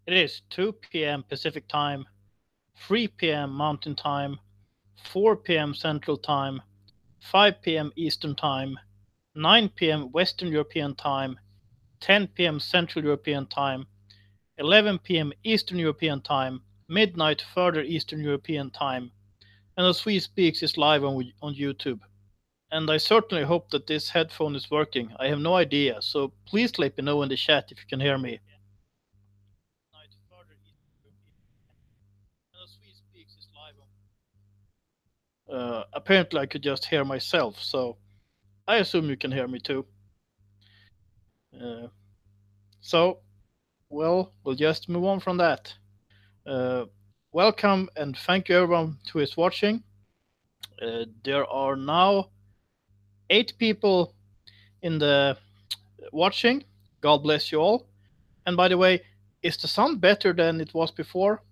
It is 2 p.m. Pacific Time, 3 p.m. Mountain Time, 4 p.m. Central Time, 5 p.m. Eastern Time, 9 p.m. Western European Time, 10 p.m. Central European Time, 11 p.m. Eastern European Time, midnight further Eastern European Time, and as we speak is live on YouTube. And I certainly hope that this headphone is working. I have no idea, so please let me know in the chat if you can hear me. Apparently I could just hear myself, so I assume you can hear me too. Uh, so, well, we'll just move on from that. Uh, Welcome and thank you everyone who is watching. There are now 8 people in the watching. God bless you all. And by the way, is the sound better than it was before?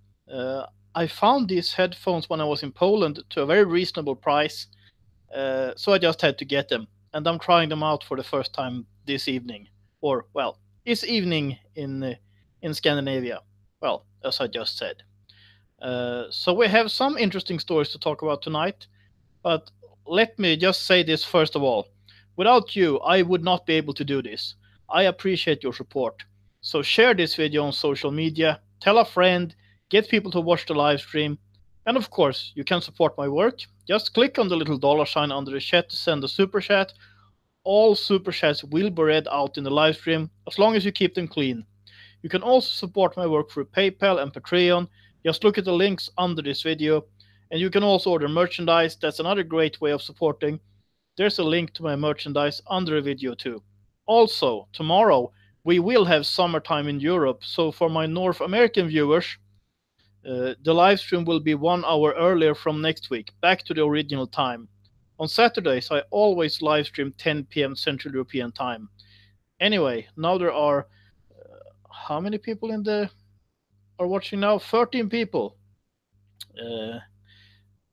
I found these headphones when I was in Poland to a very reasonable price, so I just had to get them. And I'm trying them out for the first time this evening, or well, it's evening in Scandinavia. Well, as I just said. So we have some interesting stories to talk about tonight, but let me just say this first of all. Without you, I would not be able to do this. I appreciate your support. So share this video on social media, tell a friend, get people to watch the live stream, and of course, you can support my work. Just click on the little dollar sign under the chat to send a super chat. All super chats will be read out in the live stream as long as you keep them clean. You can also support my work through PayPal and Patreon. Just look at the links under this video. And you can also order merchandise. That's another great way of supporting. There's a link to my merchandise under the video too. Also, tomorrow we will have summertime in Europe. So for my North American viewers, the live stream will be 1 hour earlier from next week, back to the original time. On Saturdays, I always live stream 10 p.m. Central European Time. Anyway, now there are how many people in the are watching now? 13 people, uh,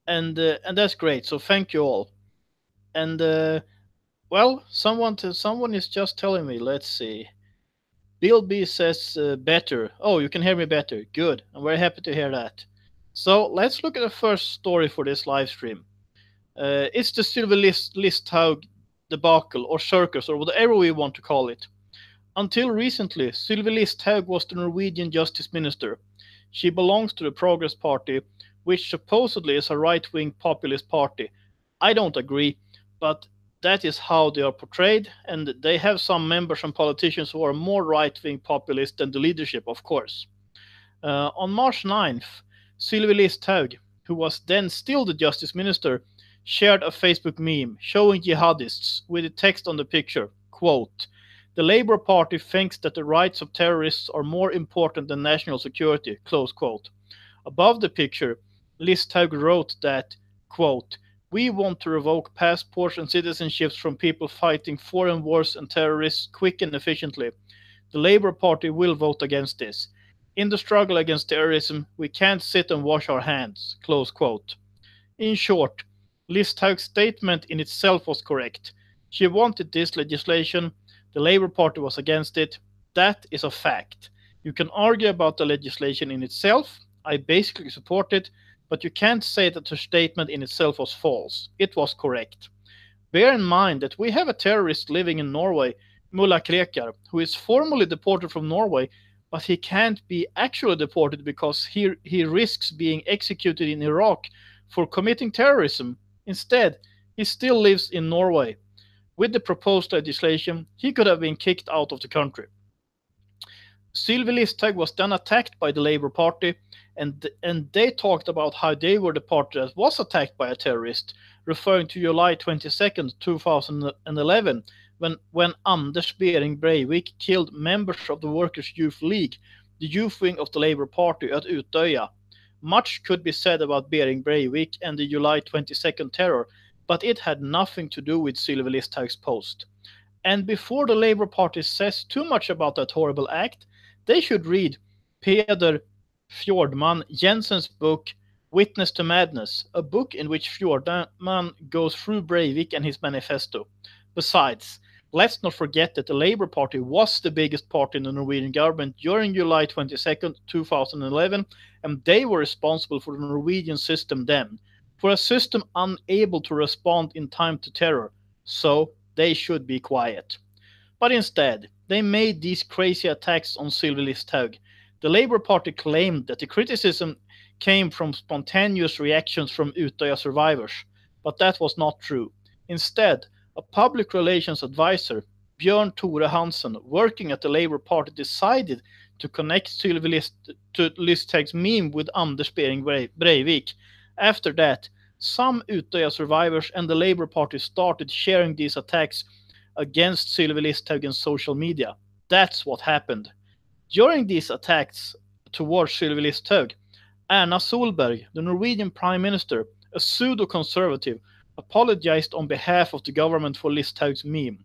and that's great. So thank you all. And well, someone is just telling me. Let's see. Bill B says better. Oh, you can hear me better. Good. I'm very happy to hear that. So let's look at the first story for this live stream. It's the Sylvi Listhaug debacle or circus or whatever we want to call it. Until recently, Sylvi Listhaug was the Norwegian Justice Minister. She belongs to the Progress Party, which supposedly is a right-wing populist party. I don't agree, but that is how they are portrayed, and they have some members and politicians who are more right-wing populist than the leadership, of course. On March 9th, Sylvi Listhaug, who was then still the Justice Minister, shared a Facebook meme showing jihadists with the text on the picture, quote, "The Labour Party thinks that the rights of terrorists are more important than national security," close quote. Above the picture, Listhaug wrote that, quote, "We want to revoke passports and citizenships from people fighting foreign wars and terrorists quick and efficiently. The Labour Party will vote against this. In the struggle against terrorism, we can't sit and wash our hands," close quote. In short, Listhaug's statement in itself was correct. She wanted this legislation. The Labour Party was against it. That is a fact. You can argue about the legislation in itself. I basically support it, but you can't say that her statement in itself was false. It was correct. Bear in mind that we have a terrorist living in Norway, Mullah Krekar, who is formally deported from Norway, but he can't be actually deported because he risks being executed in Iraq for committing terrorism. Instead, he still lives in Norway. With the proposed legislation, he could have been kicked out of the country. Sylvi Listhaug was then attacked by the Labour Party, and they talked about how they were the party that was attacked by a terrorist, referring to July 22nd, 2011, when Anders Behring Breivik killed members of the Workers' Youth League, the youth wing of the Labour Party at Utøya. Much could be said about Behring Breivik and the July 22nd terror, but it had nothing to do with Sylvi Listhaug's post. And before the Labour Party says too much about that horrible act, they should read Peder Fjordman Jensen's book Witness to Madness, a book in which Fjordman goes through Breivik and his manifesto. Besides, let's not forget that the Labour Party was the biggest party in the Norwegian government during July 22nd, 2011, and they were responsible for the Norwegian system then, for a system unable to respond in time to terror, so they should be quiet. But instead, they made these crazy attacks on Sylvi Listhaug. The Labour Party claimed that the criticism came from spontaneous reactions from Utøya survivors, but that was not true. Instead, a public relations advisor, Bjørn Tore Hansen, working at the Labour Party, decided to connect Sylvi to Listhaug's meme with Anders Behring Breivik. After that, some Utøya survivors and the Labour Party started sharing these attacks against Sylvi Listhaug in social media. That's what happened. During these attacks towards Sylvi Listhaug, Erna Solberg, the Norwegian Prime Minister, a pseudo-conservative, apologized on behalf of the government for Listhaug's meme.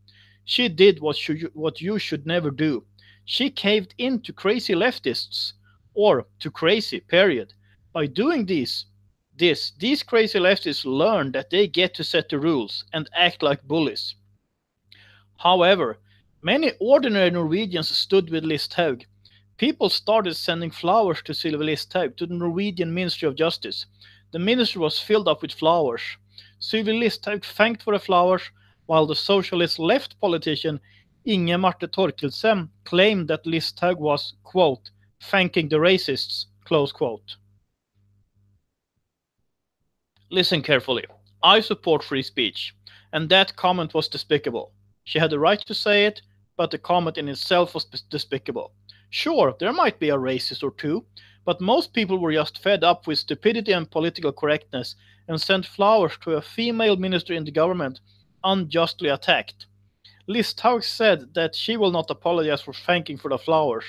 She did what you should never do. She caved in to crazy leftists, or to crazy, period. By doing these crazy leftists learn that they get to set the rules and act like bullies. However, many ordinary Norwegians stood with Listhaug. People started sending flowers to Sylvi Listhaug, to the Norwegian Ministry of Justice. The ministry was filled up with flowers. Sylvi Listhaug thanked for the flowers, while the socialist left politician Inge Marte Thorkildsen claimed that Listhaug was, quote, thanking the racists, close quote. Listen carefully. I support free speech, and that comment was despicable. She had the right to say it, but the comment in itself was despicable. Sure, there might be a racist or two, but most people were just fed up with stupidity and political correctness and sent flowers to a female minister in the government unjustly attacked. Listhaug said that she will not apologize for thanking for the flowers.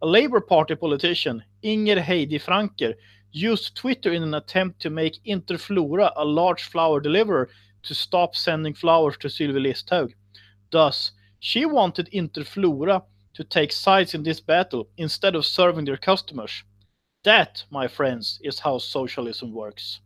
A Labour Party politician, Inger Heidi Franker, used Twitter in an attempt to make Interflora, a large flower deliverer, to stop sending flowers to Sylvi Listhaug. Thus, she wanted Interflora to take sides in this battle instead of serving their customers. That, my friends, is how socialism works.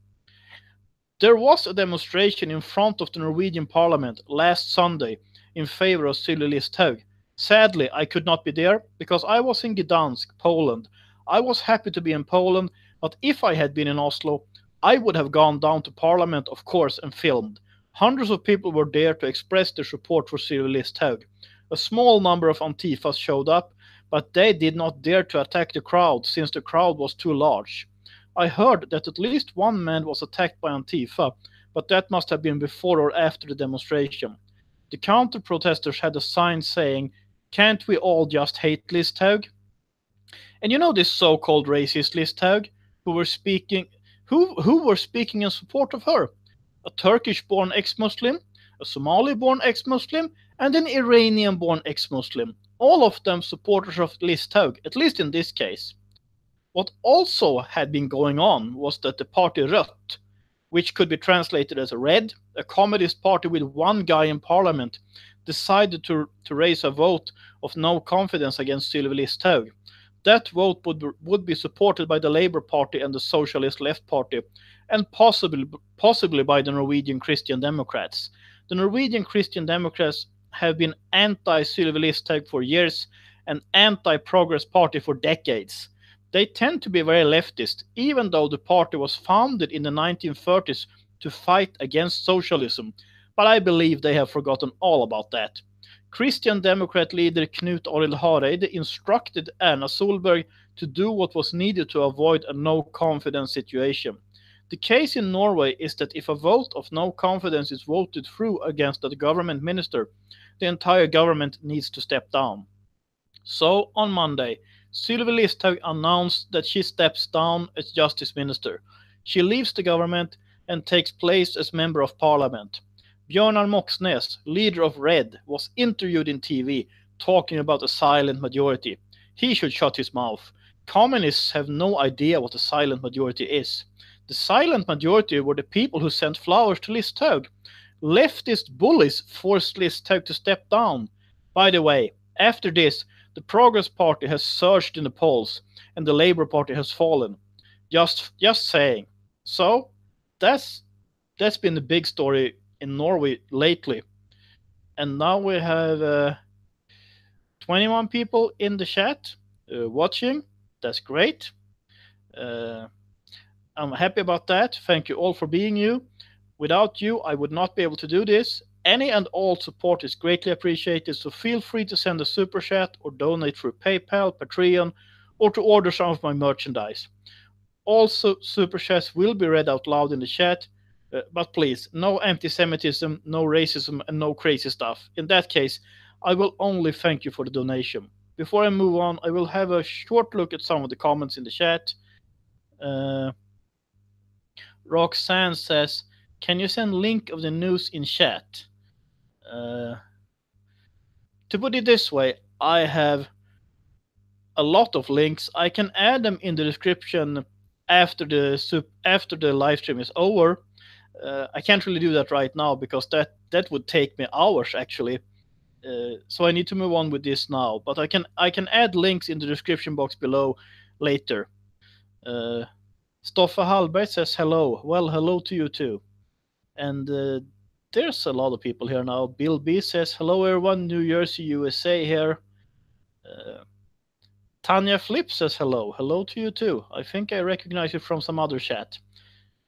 There was a demonstration in front of the Norwegian Parliament last Sunday in favor of Sylvi Listhaug. Sadly, I could not be there because I was in Gdansk, Poland. I was happy to be in Poland, but if I had been in Oslo, I would have gone down to Parliament, of course, and filmed. Hundreds of people were there to express their support for Sylvi Listhaug. A small number of Antifas showed up, but they did not dare to attack the crowd since the crowd was too large. I heard that at least one man was attacked by Antifa, but that must have been before or after the demonstration. The counter-protesters had a sign saying, "Can't we all just hate Listhaug?" And you know this so-called racist Listhaug who were speaking in support of her? A Turkish-born ex-Muslim, a Somali-born ex-Muslim, and an Iranian-born ex-Muslim. All of them supporters of Listhaug, at least in this case. What also had been going on was that the party Rødt, which could be translated as red, a communist party with one guy in parliament, decided to raise a vote of no confidence against Sylvi Listhaug. That vote would be supported by the Labour Party and the Socialist Left Party, and possibly by the Norwegian Christian Democrats. The Norwegian Christian Democrats have been anti-Sylvi Listhaug for years and anti-Progress Party for decades. They tend to be very leftist, even though the party was founded in the 1930s to fight against socialism, but I believe they have forgotten all about that. Christian Democrat leader Knut Arild Hareide instructed Erna Solberg to do what was needed to avoid a no-confidence situation. The case in Norway is that if a vote of no confidence is voted through against a government minister, the entire government needs to step down. So, on Monday, Sylvi Listhaug announced that she steps down as Justice Minister. She leaves the government and takes place as Member of Parliament. Bjørnar Moxnes, leader of Red, was interviewed in TV talking about a silent majority. He should shut his mouth. Communists have no idea what a silent majority is. The silent majority were the people who sent flowers to Listhaug. Leftist bullies forced Listhaug to step down. By the way, after this, the Progress Party has surged in the polls, and the Labour Party has fallen. Just saying. So, that's been the big story in Norway lately. And now we have 21 people in the chat watching. That's great. I'm happy about that. Thank you all for being you. Without you, I would not be able to do this. Any and all support is greatly appreciated, so feel free to send a super chat or donate through PayPal, Patreon, or to order some of my merchandise. Also, super chats will be read out loud in the chat, but please, no anti-Semitism, no racism, and no crazy stuff. In that case, I will only thank you for the donation. Before I move on, I will have a short look at some of the comments in the chat. Uh, Roxanne says, "Can you send link of the news in chat?" Uh, to put it this way, I have a lot of links. I can add them in the description after the live stream is over. I can't really do that right now because that would take me hours actually. So I need to move on with this now. But I can add links in the description box below later. Stoffe Hallberg says hello. Well, hello to you too. And there's a lot of people here now. Bill B says hello everyone, New Jersey, USA here. Tanya Flip says hello. Hello to you too. I think I recognize you from some other chat.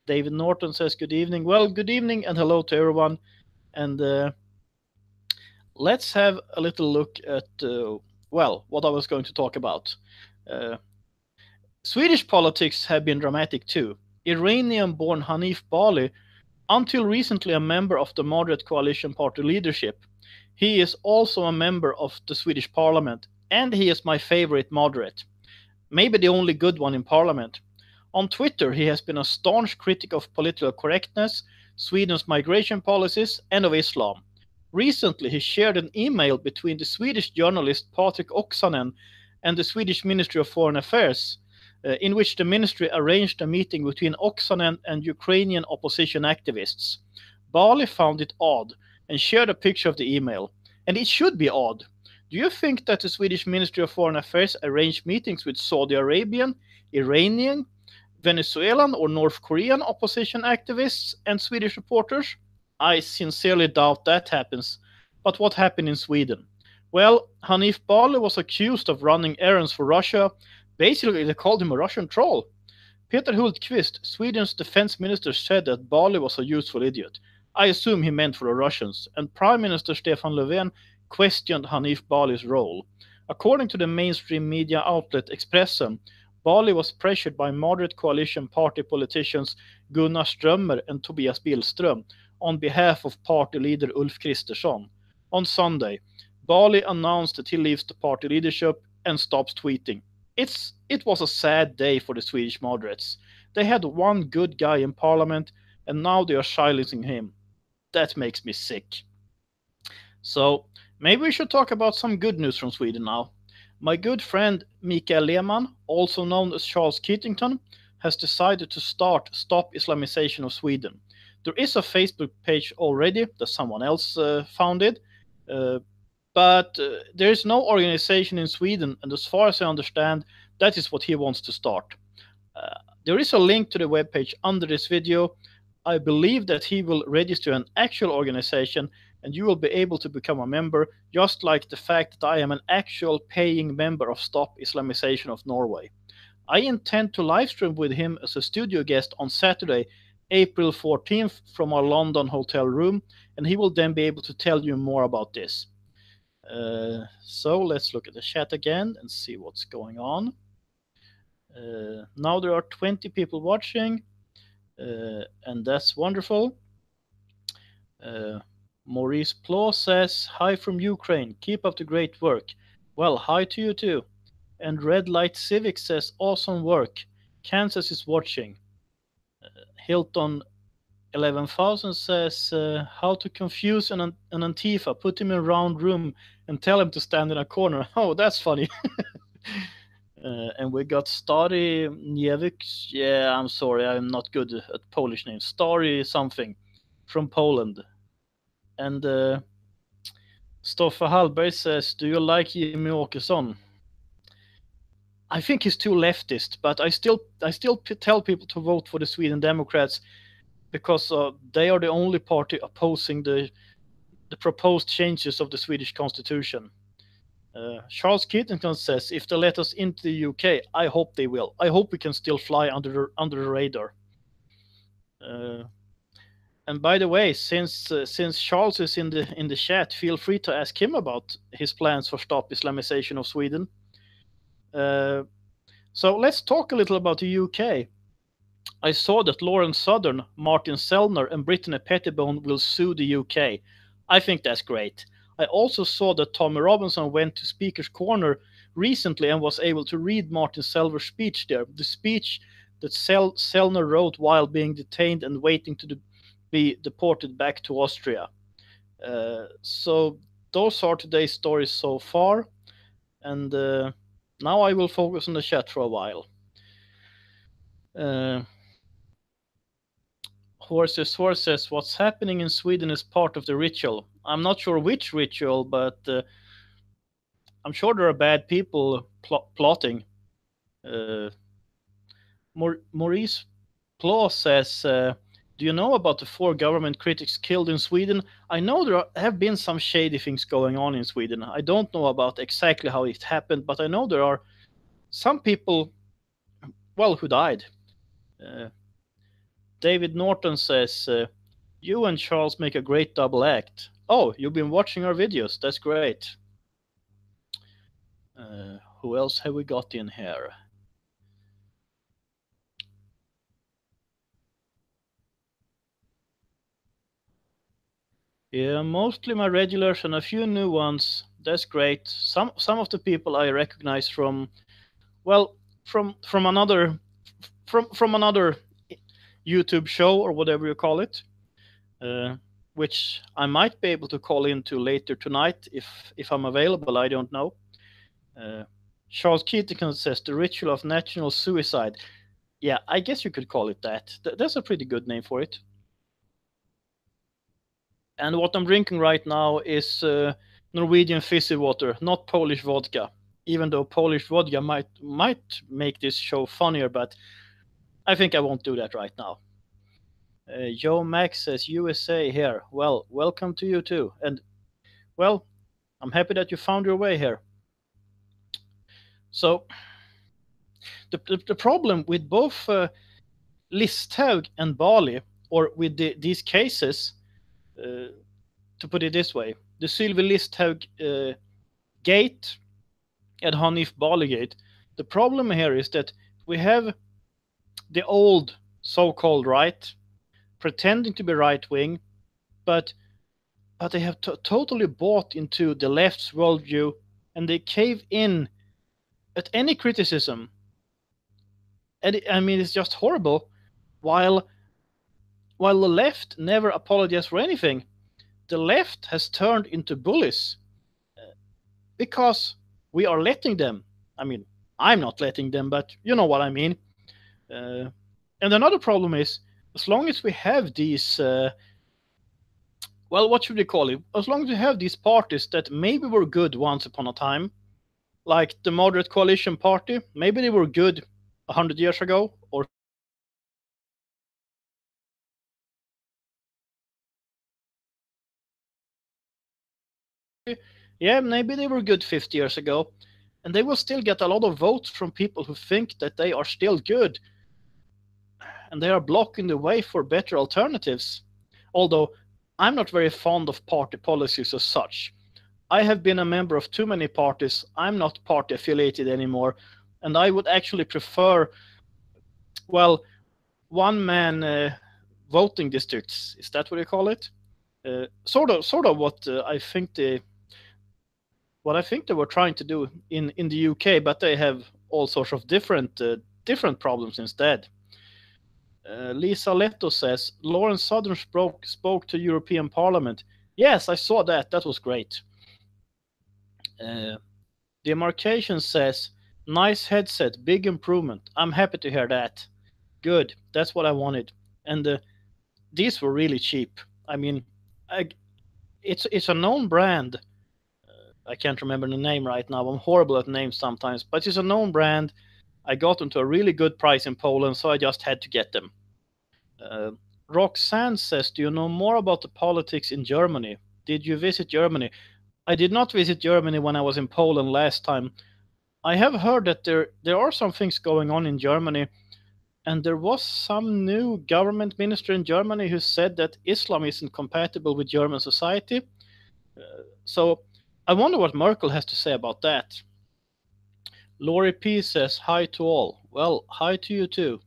David Norton says good evening. Well, good evening and hello to everyone. And let's have a little look at, what I was going to talk about. Swedish politics have been dramatic too. Iranian-born Hanif Bali, until recently a member of the moderate coalition party leadership. He is also a member of the Swedish parliament, and he is my favorite moderate. Maybe the only good one in parliament. On Twitter, he has been a staunch critic of political correctness, Sweden's migration policies, and of Islam. Recently, he shared an email between the Swedish journalist Patrik Oksanen and the Swedish Ministry of Foreign Affairs, in which the ministry arranged a meeting between Oksanen and Ukrainian opposition activists. Bali found it odd and shared a picture of the email. And it should be odd. Do you think that the Swedish Ministry of Foreign Affairs arranged meetings with Saudi Arabian, Iranian, Venezuelan, or North Korean opposition activists and Swedish reporters? I sincerely doubt that happens. But what happened in Sweden? Well, Hanif Bali was accused of running errands for Russia. Basically, they called him a Russian troll. Peter Hultqvist, Sweden's defense minister, said that Bali was a useful idiot. I assume he meant for the Russians. And Prime Minister Stefan Löfven questioned Hanif Bali's role. According to the mainstream media outlet Expressen, Bali was pressured by moderate coalition party politicians Gunnar Strömmer and Tobias Billström on behalf of party leader Ulf Kristersson. On Sunday, Bali announced that he leaves the party leadership and stops tweeting. It was a sad day for the Swedish moderates. They had one good guy in parliament, and now they are silencing him. That makes me sick. So, maybe we should talk about some good news from Sweden now. My good friend Mikael Lehmann, also known as Charles Keatington, has decided to start Stop Islamization of Sweden. There is a Facebook page already that someone else founded, but there is no organization in Sweden, and as far as I understand, that is what he wants to start. There is a link to the webpage under this video. I believe that he will register an actual organization, and you will be able to become a member, just like the fact that I am an actual paying member of Stop Islamization of Norway. I intend to livestream with him as a studio guest on Saturday, April 14th, from our London hotel room, and he will then be able to tell you more about this. So let's look at the chat again and see what's going on. Now there are 20 people watching, and that's wonderful. Maurice Plo says, hi from Ukraine, keep up the great work. Well, hi to you too. And Red Light Civic says, awesome work. Kansas is watching. Hilton 11,000 says, how to confuse an Antifa, put him in a round room and tell him to stand in a corner. Oh, that's funny. And we got Stary Niewicz. Yeah, I'm sorry, I'm not good at Polish names. Stary something from Poland. And Stoffe Hallberg says, do you like Jimmy Åkesson? I think he's too leftist, but I still tell people to vote for the Sweden Democrats because they are the only party opposing the the proposed changes of the Swedish constitution. Charles Keatington says, if they let us into the UK, I hope they will. I hope we can still fly under the radar. And by the way, since Charles is in the chat, feel free to ask him about his plans for stop Islamization of Sweden. So let's talk a little about the UK. I saw that Lawrence Southern, Martin Sellner, and Brittany Pettibone will sue the UK. I think that's great. I also saw that Tommy Robinson went to Speaker's Corner recently and was able to read Martin Sellner's speech there. The speech that Sellner wrote while being detained and waiting to be deported back to Austria. So those are today's stories so far. And now I will focus on the chat for a while. Horses, what's happening in Sweden is part of the ritual. I'm not sure which ritual, but I'm sure there are bad people plotting. Maurice Plau says, do you know about the 4 government critics killed in Sweden? I know there have been some shady things going on in Sweden. I don't know about exactly how it happened, but I know there are some people, well, who died. David Norton says, you and Charles make a great double act. Oh, you've been watching our videos. That's great. Who else have we got in here? Yeah, mostly my regulars and a few new ones. That's great. Some of the people I recognize from, well, from another YouTube show or whatever you call it, which I might be able to call into later tonight if I'm available. I don't know. Charles Keatington says the ritual of national suicide. Yeah, I guess you could call it that. That's a pretty good name for it. And what I'm drinking right now is Norwegian fizzy water, not Polish vodka. Even though Polish vodka might make this show funnier, but I think I won't do that right now. Joe Max says USA here. Well, welcome to you too. And well, I'm happy that you found your way here. So the problem with both Listhaug and Bali, or with these cases, to put it this way, the Sylvi Listhaug gate and Hanif Bali gate, the problem here is that we have the old so-called right pretending to be right-wing, but they have totally bought into the left's worldview, and they cave in at any criticism. And I mean, it's just horrible. While the left never apologizes for anything, the left has turned into bullies because we are letting them. I mean, I'm not letting them, but you know what I mean. And another problem is, as long as we have these, well, what should we call it? As long as we have these parties that maybe were good once upon a time, like the Moderate Coalition Party, maybe they were good 100 years ago, or yeah, maybe they were good 50 years ago, and they will still get a lot of votes from people who think that they are still good, and they are blocking the way for better alternatives. Although I'm not very fond of party policies as such. I have been a member of too many parties. I'm not party affiliated anymore, and I would actually prefer, well, one-man voting districts. Is that what you call it? Sort of what I think they were trying to do in the UK, but they have all sorts of different problems instead. Lisa Leto says Lawrence Southern spoke to European Parliament. Yes, I saw that. That was great. Demarcation says nice headset, big improvement. I'm happy to hear that. Good, that's what I wanted. And these were really cheap. I mean, it's a known brand. I can't remember the name right now. I'm horrible at names sometimes, but it's a known brand. I got them to a really good price in Poland, so I just had to get them. Roxanne says, do you know more about the politics in Germany? Did you visit Germany? I did not visit Germany when I was in Poland last time. I have heard that there are some things going on in Germany, and there was some new government minister in Germany who said that Islam isn't compatible with German society. So I wonder what Merkel has to say about that. Laurie P says hi to all. Well, hi to you too.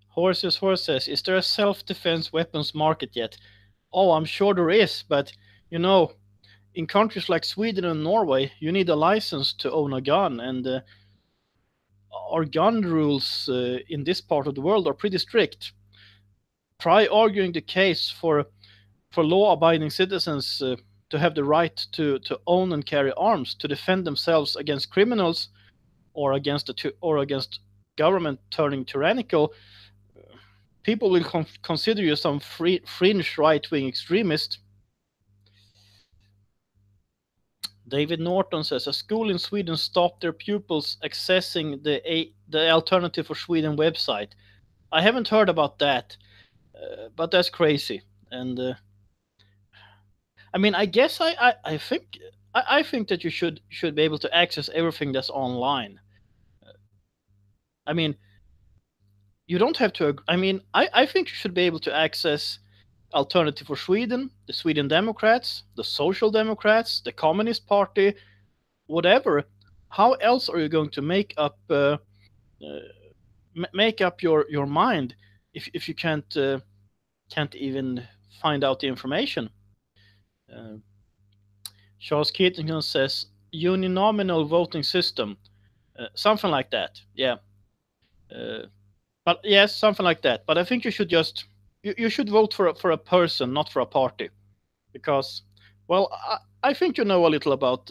Horses, is there a self-defense weapons market yet? Oh, I'm sure there is, but you know, in countries like Sweden and Norway, you need a license to own a gun, and our gun rules in this part of the world are pretty strict. Try arguing the case for law-abiding citizens to have the right to own and carry arms to defend themselves against criminals or against government turning tyrannical. People will consider you some fringe right-wing extremist. David Norton says a school in Sweden stopped their pupils accessing the Alternative for Sweden website. I haven't heard about that, but that's crazy. And I mean, I guess I think I think that you should be able to access everything that's online. I mean, you don't have to. I mean, I think you should be able to access Alternative for Sweden, the Sweden Democrats, the Social Democrats, the Communist Party, whatever. How else are you going to make up your mind if you can't even find out the information? Uh, Charles Keating says uninominal voting system, something like that. Yeah, uh, but yes, something like that. But I think you should just you should vote for a person, not for a party, because well, I think you know a little about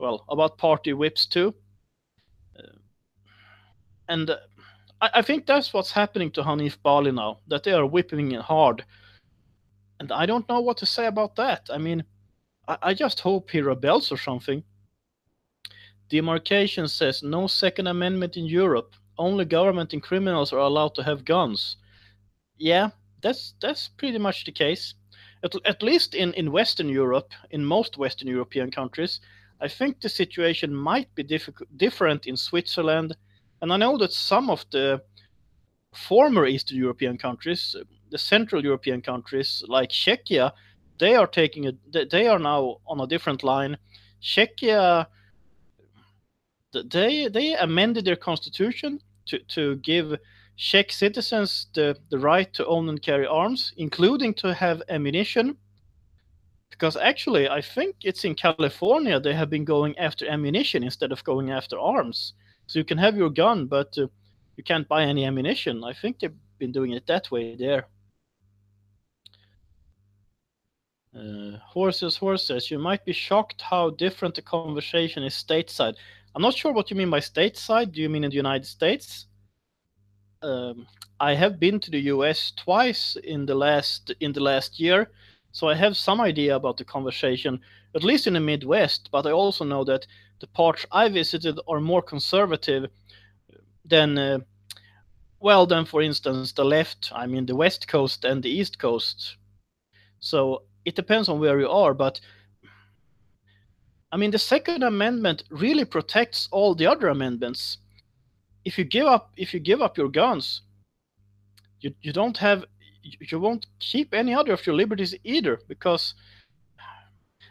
about party whips too, and I think that's what's happening to Hanif Bali now. That they are whipping him hard, and I don't know what to say about that. I mean, I just hope he rebels or something. Demarcation says no Second Amendment in Europe. Only government and criminals are allowed to have guns. Yeah, that's pretty much the case. At least in Western Europe, in most Western European countries, I think the situation might be different in Switzerland, and I know that some of the former Eastern European countries, the Central European countries like Czechia, they are now on a different line. Czechia, they amended their constitution to give Czech citizens the right to own and carry arms, including to have ammunition. Because actually, I think it's in California they have been going after ammunition instead of going after arms. So you can have your gun, but you can't buy any ammunition. I think they've been doing it that way there. Horses. You might be shocked how different the conversation is stateside. I'm not sure what you mean by stateside. Do you mean in the United States? um, I have been to the US twice in the last year, so I have some idea about the conversation, at least in the Midwest. But I also know that the parts I visited are more conservative than than for instance the left. I mean the West Coast and the East Coast. So it depends on where you are, but I mean the Second Amendment really protects all the other amendments. If you give up your guns, you don't have you won't keep any other of your liberties either, because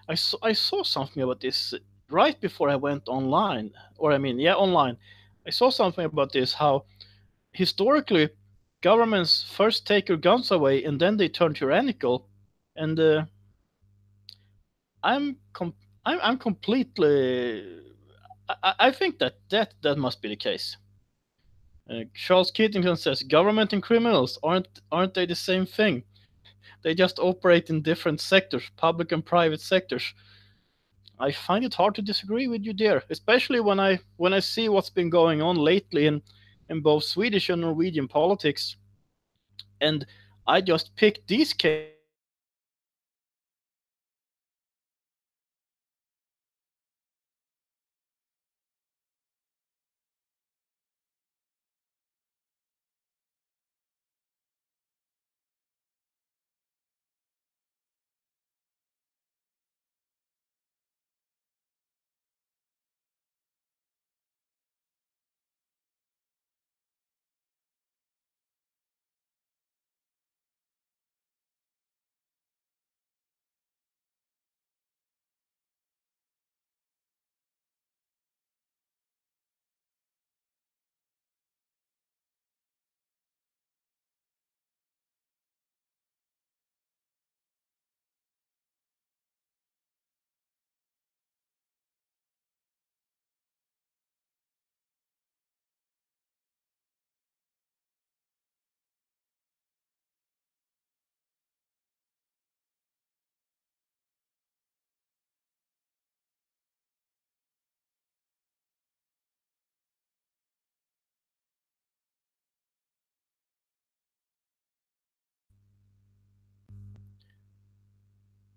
I saw something about this right before I went online, or I mean yeah, online. I saw something about this, how historically governments first take your guns away and then they turn tyrannical. And I'm com- I'm completely I think that must be the case. Charles Keatington says government and criminals aren't they the same thing? They just operate in different sectors, public and private sectors. I find it hard to disagree with you there, especially when I see what's been going on lately in both Swedish and Norwegian politics. And I just picked these cases because I think they're extremely relevant to the situation in Sweden.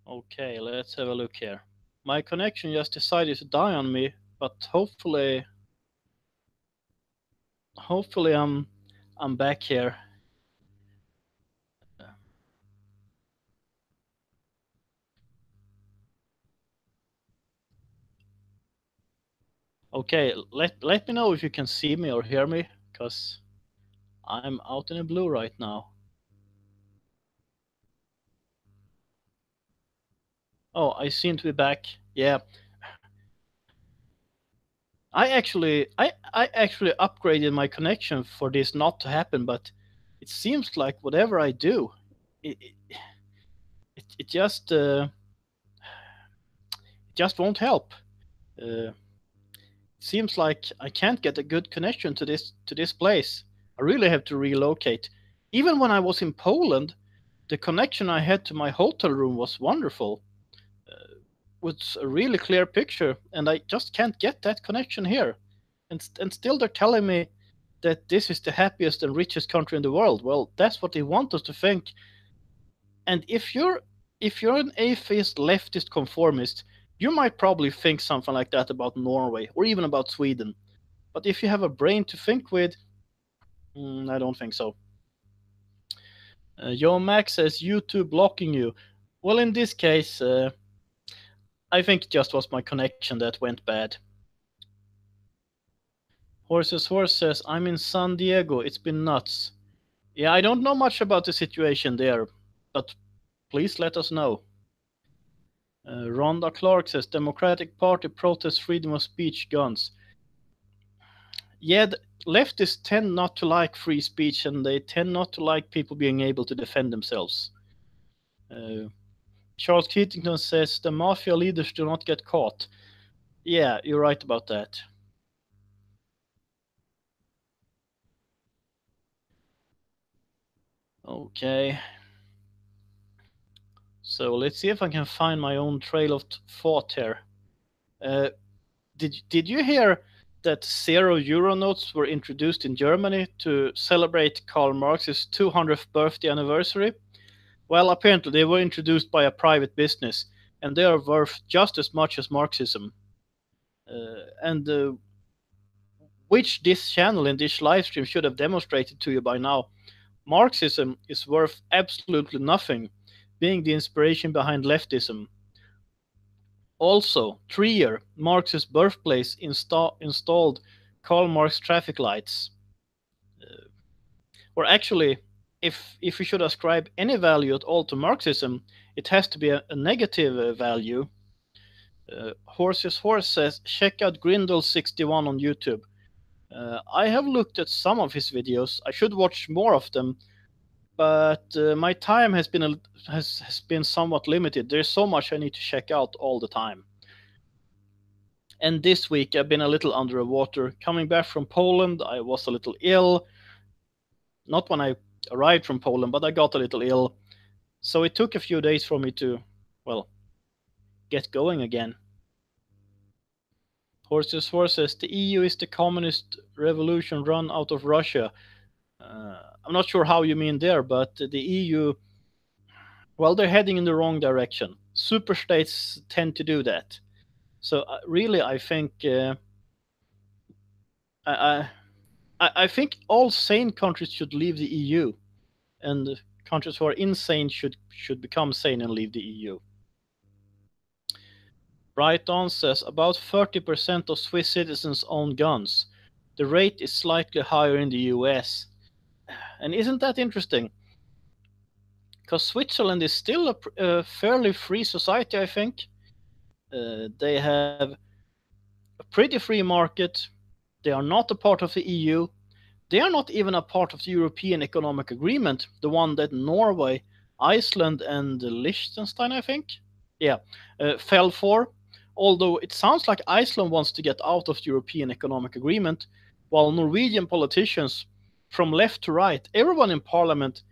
Okay, let's have a look here. My connection just decided to die on me, but hopefully I'm back here. Okay, let me know if you can see me or hear me, cause I'm out in the blue right now. Oh, I seem to be back. Yeah, I actually upgraded my connection for this not to happen, but it seems like whatever I do, it it, it just won't help. It seems like I can't get a good connection to this place. I really have to relocate. Even when I was in Poland, the connection I had to my hotel room was wonderful, with a really clear picture, and I just can't get that connection here. And still they're telling me that this is the happiest and richest country in the world. Well, that's what they want us to think. And if you're an atheist, leftist, conformist, you might probably think something like that about Norway or even about Sweden. But if you have a brain to think with, I don't think so. Joe Max says YouTube blocking you. Well, in this case, I think it just was my connection that went bad. Horses Horse says, I'm in San Diego. It's been nuts. Yeah, I don't know much about the situation there, but please let us know. Rhonda Clark says, Democratic Party protests freedom of speech guns. Yeah, leftists tend not to like free speech, and they tend not to like people being able to defend themselves. Uh, Charles Keatington says, the mafia leaders do not get caught. Yeah, you're right about that. Okay. So let's see if I can find my own trail of thought here. Uh, did you hear that 0 euro notes were introduced in Germany to celebrate Karl Marx's 200th birthday anniversary? Well, apparently they were introduced by a private business, and they are worth just as much as Marxism. And which this channel in this live stream should have demonstrated to you by now, Marxism is worth absolutely nothing, being the inspiration behind leftism. Also, Trier, Marx's birthplace, installed Karl Marx traffic lights. Or actually, if we should ascribe any value at all to Marxism, it has to be a negative value. Horses Horse says, check out Grindel61 on YouTube. I have looked at some of his videos. I should watch more of them, but my time has been somewhat limited. There's so much I need to check out all the time. And this week I've been a little under water. Coming back from Poland, I was a little ill. Not when I arrived from Poland, but I got a little ill. So it took a few days for me to, well, get going again. Horses Horses, the EU is the communist revolution run out of Russia. I'm not sure how you mean there, but the EU, well, they're heading in the wrong direction. Super states tend to do that. So really, I think I, I think all sane countries should leave the EU, and countries who are insane should become sane and leave the EU. Right on says about 30% of Swiss citizens own guns. The rate is slightly higher in the US. And isn't that interesting? Because Switzerland is still a fairly free society, I think. They have a pretty free market. They are not a part of the EU. They are not even a part of the European Economic Agreement, the one that Norway, Iceland, and Liechtenstein, I think, yeah, fell for. Although it sounds like Iceland wants to get out of the European Economic Agreement, while Norwegian politicians, from left to right, everyone in parliament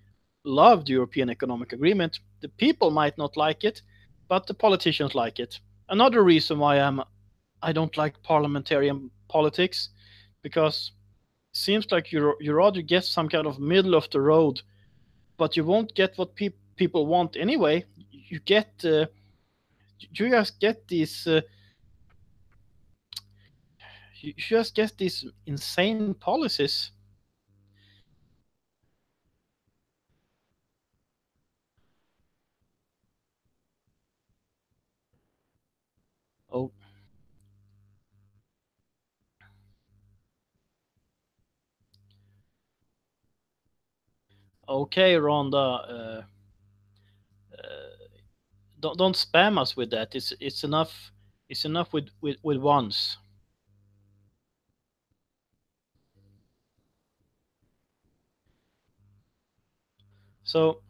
love the European Economic Agreement. The people might not like it, but the politicians like it. Another reason why I don't like parliamentarian politics, because it seems like you rather get some kind of middle of the road, but you won't get what people want anyway. You get Do you guys get these? You just get these insane policies. Oh, okay, Rhonda. Don't spam us with that. It's enough. It's enough with once. So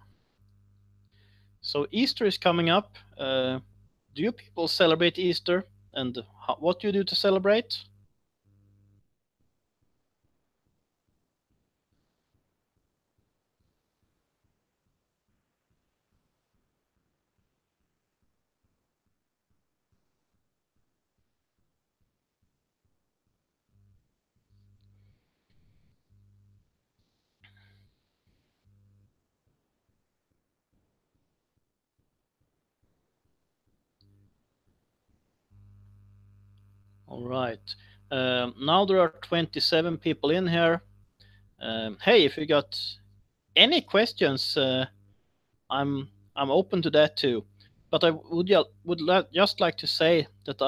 Easter is coming up. Do you people celebrate Easter? And what do you do to celebrate? All right. Now there are 27 people in here. Hey, if you got any questions, I'm open to that too. But I would just like to say that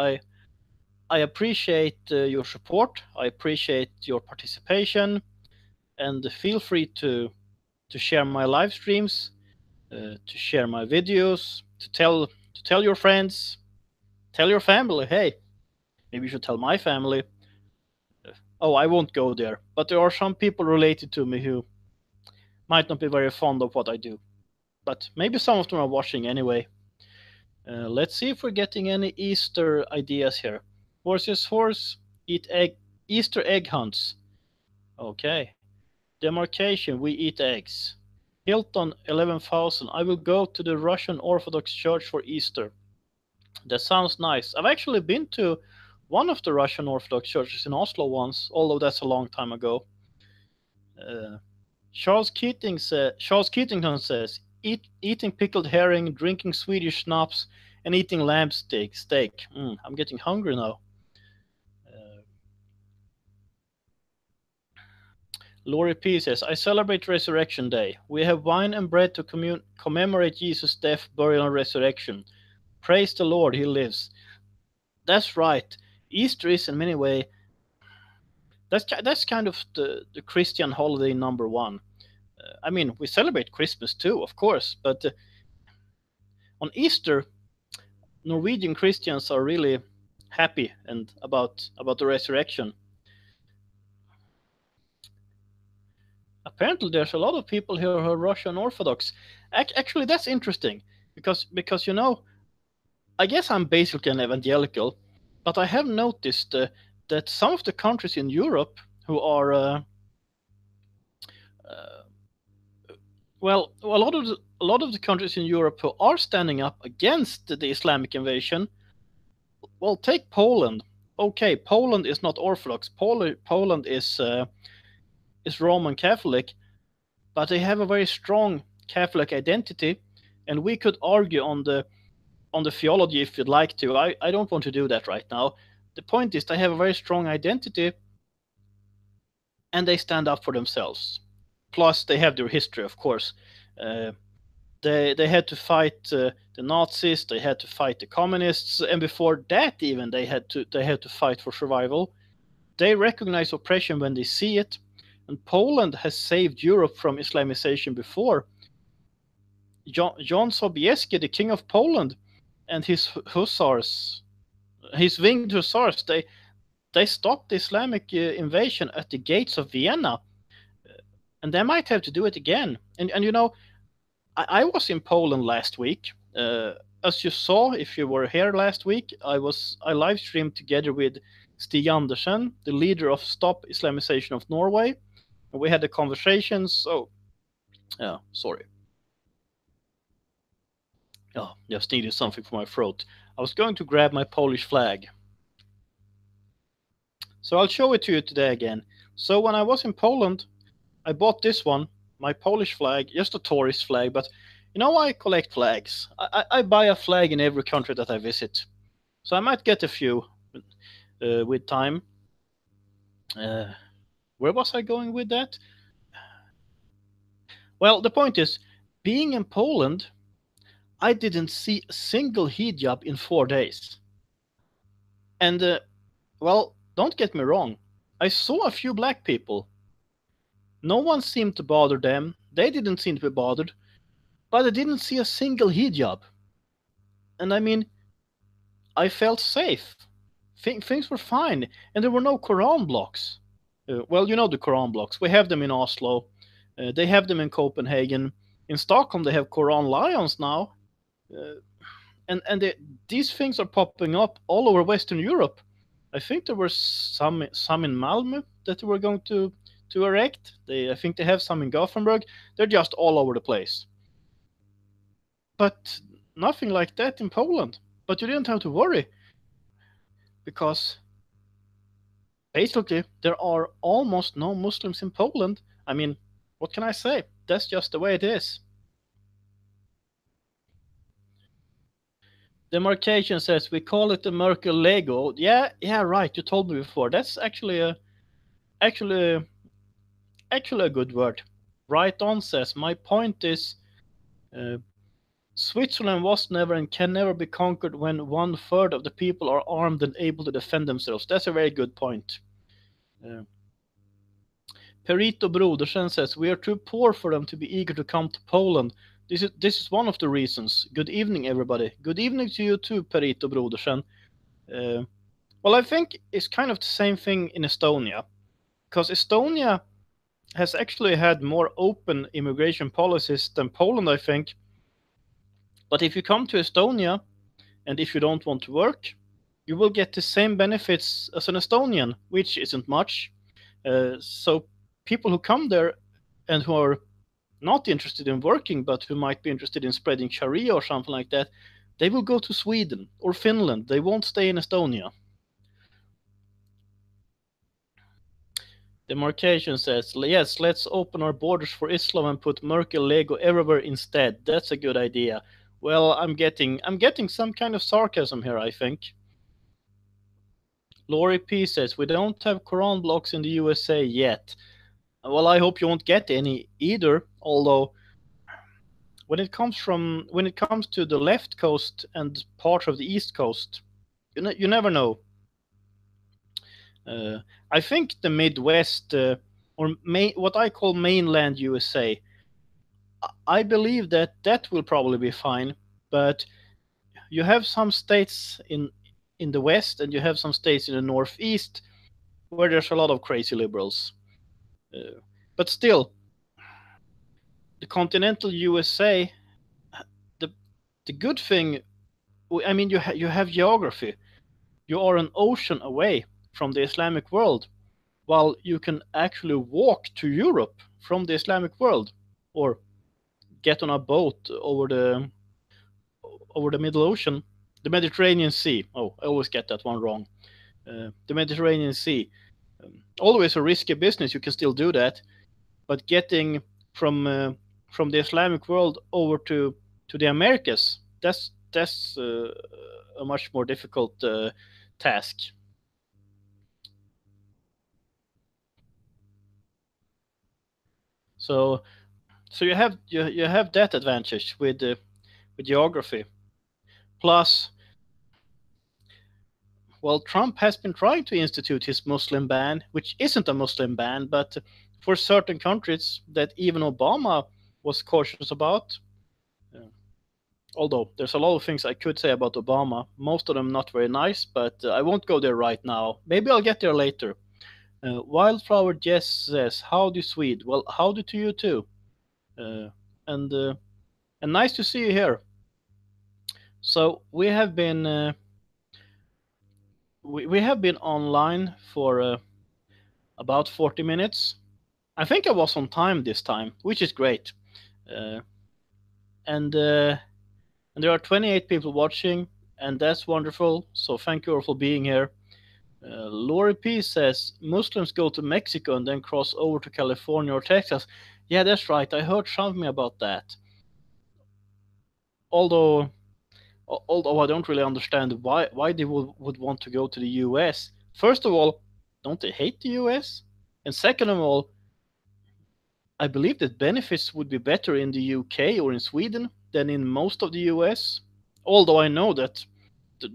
I appreciate your support. I appreciate your participation, and feel free to share my live streams, to share my videos, to tell your friends, tell your family. Hey, maybe you should tell my family. Oh, I won't go there. But there are some people related to me who might not be very fond of what I do. But maybe some of them are watching anyway. Let's see if we're getting any Easter ideas here. Horses horse, eat egg, Easter egg hunts. Okay. Demarcation, we eat eggs. Hilton, 11,000. I will go to the Russian Orthodox Church for Easter. That sounds nice. I've actually been to one of the Russian Orthodox churches in Oslo once, although that's a long time ago. Uh, Charles Keatington says, eating pickled herring, drinking Swedish schnapps, and eating lamb steak. I'm getting hungry now. Uh, Lori P says, I celebrate Resurrection Day. We have wine and bread to commemorate Jesus' death, burial, and resurrection. Praise the Lord, he lives. That's right. Easter is in many ways that's kind of the Christian holiday number one. I mean, we celebrate Christmas too, of course, but on Easter, Norwegian Christians are really happy and about the resurrection. Apparently, there's a lot of people here who are Russian Orthodox. Actually, that's interesting because I guess I'm basically an evangelical, but I have noticed that some of the countries in Europe who are uh, well, a lot of the countries in Europe who are standing up against the Islamic invasion. Well, take Poland. Okay, Poland is not Orthodox. Poland is Roman Catholic, but they have a very strong Catholic identity, and we could argue on the theology if you'd like to. I don't want to do that right now. The point is they have a very strong identity, and they stand up for themselves. Plus, they have their history, of course. Uh, they had to fight the Nazis, they had to fight the communists, and before that even they had to fight for survival. They recognize oppression when they see it, and Poland has saved Europe from Islamization before. John Sobieski, the king of Poland, and his hussars, his winged hussars, they stopped the Islamic invasion at the gates of Vienna, and they might have to do it again. And I was in Poland last week. As you saw, if you were here last week, I live streamed together with Stig Andersen, the leader of Stop Islamization of Norway, and we had a conversation. So, yeah, sorry. Oh, just needed something for my throat. I was going to grab my Polish flag. So I'll show it to you today again. So when I was in Poland, I bought this one, my Polish flag, just a tourist flag, but You know, I collect flags. I buy a flag in every country that I visit. So I might get a few with time. Uh, where was I going with that? Well, the point is, being in Poland, I didn't see a single hijab in 4 days. And, well, don't get me wrong, I saw a few black people. No one seemed to bother them, they didn't seem to be bothered, but I didn't see a single hijab. And I mean, I felt safe. Things were fine, and there were no Quran blocks. Well, you know the Quran blocks. We have them in Oslo. They have them in Copenhagen. In Stockholm, they have Quran lions now. Uh, and these things are popping up all over Western Europe. I think there were some in Malmö that they were going to erect. I think they have some in Gothenburg. They're just all over the place. But nothing like that in Poland. But you didn't have to worry because basically there are almost no Muslims in Poland. I mean, what can I say? That's just the way it is. Demarcation says we call it the Merkel Lego. Yeah, right. You told me before. That's actually actually a good word. Right on says my point is uh, Switzerland was never and can never be conquered when 1/3 of the people are armed and able to defend themselves. That's a very good point. Uh, Perito Brodersen says we are too poor for them to be eager to come to Poland. This is one of the reasons. Good evening, everybody. Good evening to you too, Perito Brodersen. Well, I think it's kind of the same thing in Estonia, because Estonia has actually had more open immigration policies than Poland, I think. But if you come to Estonia and if you don't want to work, you will get the same benefits as an Estonian, which isn't much. So people who come there and who are not interested in working, but who might be interested in spreading Sharia or something like that, they will go to Sweden or Finland. They won't stay in Estonia. Demarcation says, yes, let's open our borders for Islam and put Merkel Lego everywhere instead. That's a good idea. Well, I'm getting some kind of sarcasm here, I think. Laurie P says, we don't have Quran blocks in the USA yet. Well, I hope you won't get any either, although when it comes to the left coast and part of the east coast, you never know. I think the Midwest what I call mainland USA, I believe that will probably be fine. But you have some states in the West and you have some states in the Northeast where there's a lot of crazy liberals. But still, the continental USA, the good thing, I mean, you have geography. You are an ocean away from the Islamic world, while you can actually walk to Europe from the Islamic world, or get on a boat over the Middle Ocean, the Mediterranean Sea. Oh, I always get that one wrong. The Mediterranean Sea. Always a risky business. You can still do that, but getting from the Islamic world over to the Americas, that's a much more difficult task. So you have that advantage with geography. Plus, well, Trump has been trying to institute his Muslim ban, which isn't a Muslim ban, but for certain countries that even Obama was cautious about. Although there's a lot of things I could say about Obama, most of them not very nice, but I won't go there right now. Maybe I'll get there later. Wildflower Jess says, howdy Swede. Well, howdy to you too. Uh, and nice to see you here. So we have been we have been online for about 40 minutes. I think I was on time this time, which is great. And there are 28 people watching, and that's wonderful. So thank you all for being here. Lori P says Muslims go to Mexico and then cross over to California or Texas. Yeah, that's right. I heard something about that. Although I don't really understand why they would want to go to the US. First of all, don't they hate the US? And second of all, I believe that benefits would be better in the UK or in Sweden than in most of the US. Although I know that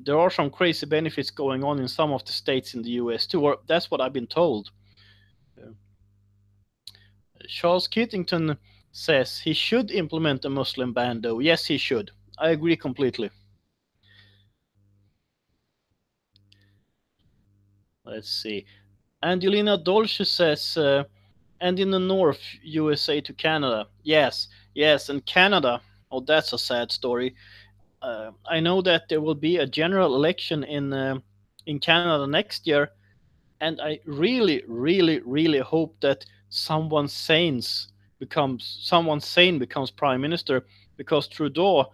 there are some crazy benefits going on in some of the states in the US too, or that's what I've been told. Uh, Charles Kittington says he should implement a Muslim ban, though. Yes, he should. I agree completely. Let's see. Angelina Dolce says, and in the north, USA to Canada. Yes, yes, and Canada. Oh, that's a sad story. I know that there will be a general election in Canada next year, and I really, really, really hope that someone sane becomes prime minister, because Trudeau,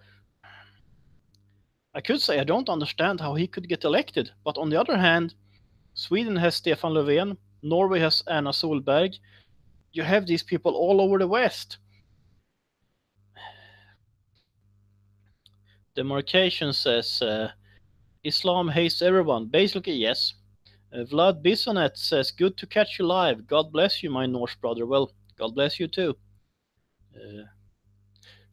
I could say I don't understand how he could get elected, but on the other hand, Sweden has Stefan Löfven, Norway has Anna Solberg. You have these people all over the West. Demarcation says Islam hates everyone. Basically, yes. Vlad Bisonet says, good to catch you live. God bless you, my Norse brother. Well, God bless you too. Uh,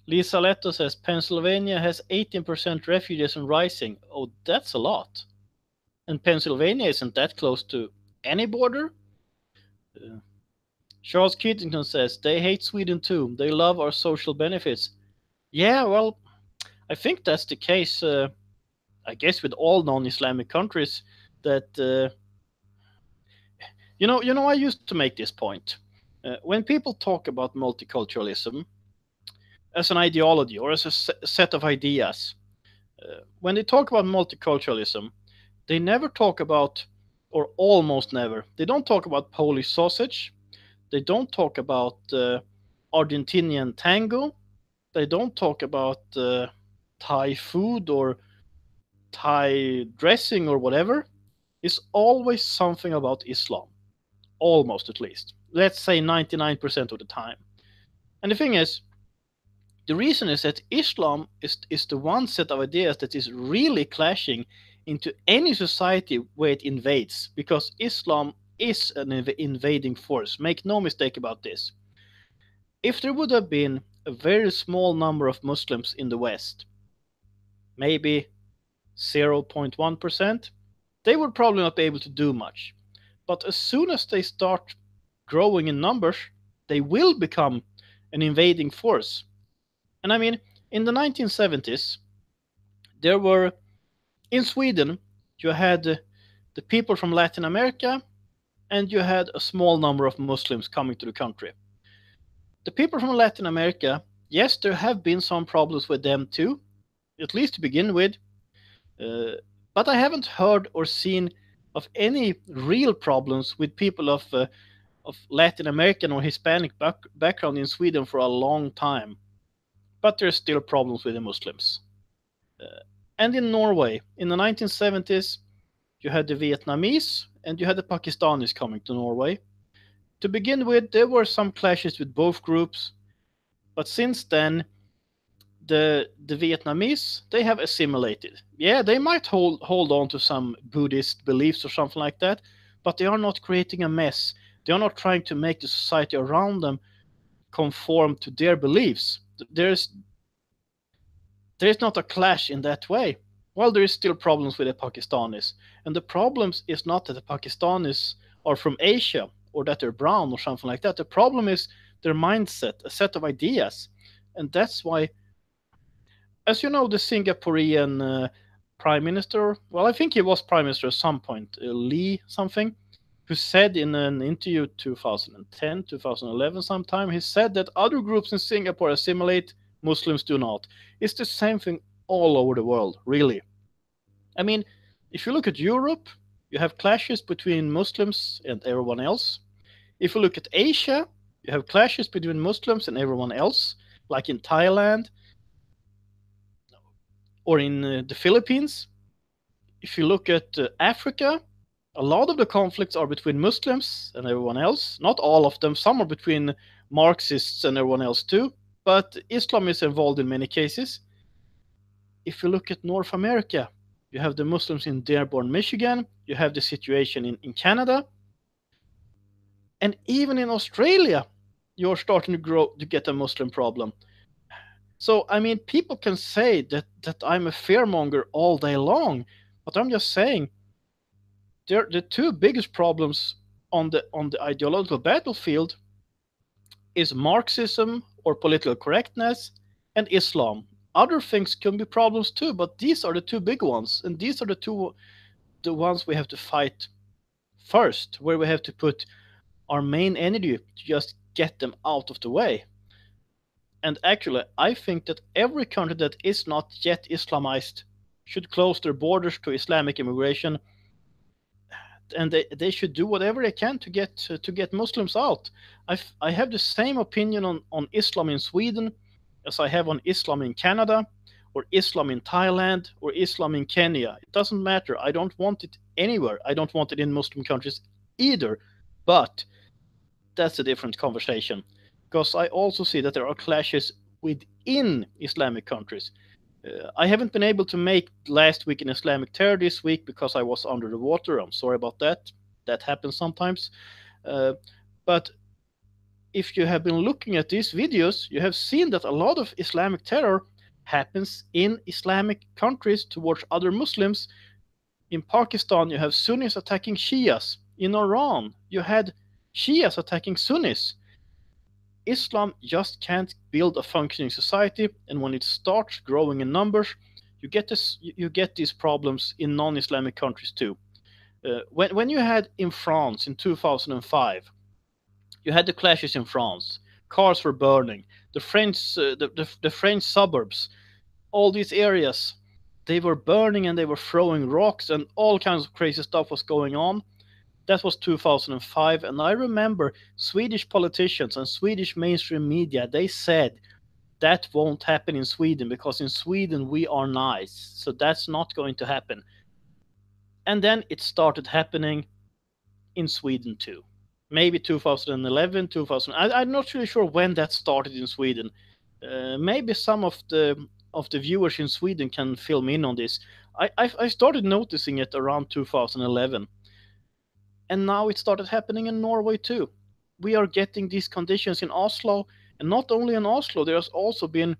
Lisa Leto says, Pennsylvania has 18% refugees and rising. Oh, that's a lot. And Pennsylvania isn't that close to any border. Uh, Charles Keatington says, they hate Sweden too. They love our social benefits. Yeah, well, I think that's the case, I guess, with all non-Islamic countries. That I used to make this point. When people talk about multiculturalism as an ideology or as a set of ideas, when they talk about multiculturalism, they never talk about, or almost never, they don't talk about Polish sausage. They don't talk about Argentinian tango. They don't talk about Thai food or Thai dressing or whatever. It's always something about Islam. Almost, at least. Let's say 99% of the time. And the thing is, the reason is that Islam is the one set of ideas that is really clashing into any society where it invades, because Islam is an invading force. Make no mistake about this. If there would have been a very small number of Muslims in the West, maybe 0.1%, they would probably not be able to do much. But as soon as they start growing in numbers, they will become an invading force. And I mean, in the 1970s, there were, in Sweden, you had the people from Latin America, and you had a small number of Muslims coming to the country. The people from Latin America, yes, there have been some problems with them too, at least to begin with. But I haven't heard or seen of any real problems with people of Latin American or Hispanic background in Sweden for a long time. But there's still problems with the Muslims. And in Norway, in the 1970s, you had the Vietnamese and you had the Pakistanis coming to Norway. To begin with, there were some clashes with both groups, but since then, the Vietnamese, they have assimilated. Yeah, they might hold on to some Buddhist beliefs or something like that, but they are not creating a mess. They are not trying to make the society around them conform to their beliefs. There's not a clash in that way. Well, there is still problems with the Pakistanis, and the problems is not that the Pakistanis are from Asia or that they're brown or something like that. The problem is their mindset, a set of ideas, and that's why, as you know, the Singaporean prime minister, well, I think he was prime minister at some point, Lee something, who said in an interview 2010, 2011 sometime, he said that other groups in Singapore assimilate, Muslims do not. It's the same thing all over the world, really. I mean, if you look at Europe, you have clashes between Muslims and everyone else. If you look at Asia, you have clashes between Muslims and everyone else, like in Thailand or in the Philippines. If you look at Africa, a lot of the conflicts are between Muslims and everyone else. Not all of them. Some are between Marxists and everyone else too. But Islam is involved in many cases. if you look at North America, you have the Muslims in Dearborn, Michigan, you have the situation in Canada, and even in Australia, you're starting to get a Muslim problem. So, I mean, people can say that I'm a fearmonger all day long, but I'm just saying the two biggest problems on the ideological battlefield is Marxism or political correctness and Islam. Other things can be problems too, but these are the two big ones, and these are the ones we have to fight first, where we have to put our main energy to just get them out of the way. And actually, I think that every country that is not yet Islamized should close their borders to Islamic immigration, and they should do whatever they can to get Muslims out. I have the same opinion on Islam in Sweden as I have on Islam in Canada, or Islam in Thailand, or Islam in Kenya. It doesn't matter. I don't want it anywhere. I don't want it in Muslim countries either. But that's a different conversation, because I also see that there are clashes within Islamic countries. I haven't been able to make last week in Islamic Terror this week because I was under the water. I'm sorry about that. That happens sometimes. But if you have been looking at these videos, you have seen that a lot of Islamic terror happens in Islamic countries towards other Muslims. In Pakistan, you have Sunnis attacking Shias. In Iran, you had Shias attacking Sunnis. Islam just can't build a functioning society, and when it starts growing in numbers, you get these problems in non-Islamic countries too. When you had in France in 2005, you had the clashes in France. Cars were burning. The French suburbs, all these areas, they were burning and they were throwing rocks and all kinds of crazy stuff was going on. That was 2005, and I remember Swedish politicians and Swedish mainstream media, they said that won't happen in Sweden because in Sweden we are nice, so that's not going to happen. And then it started happening in Sweden too. Maybe 2011, 2000. I'm not really sure when that started in Sweden. Maybe some of the viewers in Sweden can fill me in on this. I started noticing it around 2011. And now it started happening in Norway too. We are getting these conditions in Oslo, and not only in Oslo, there's also been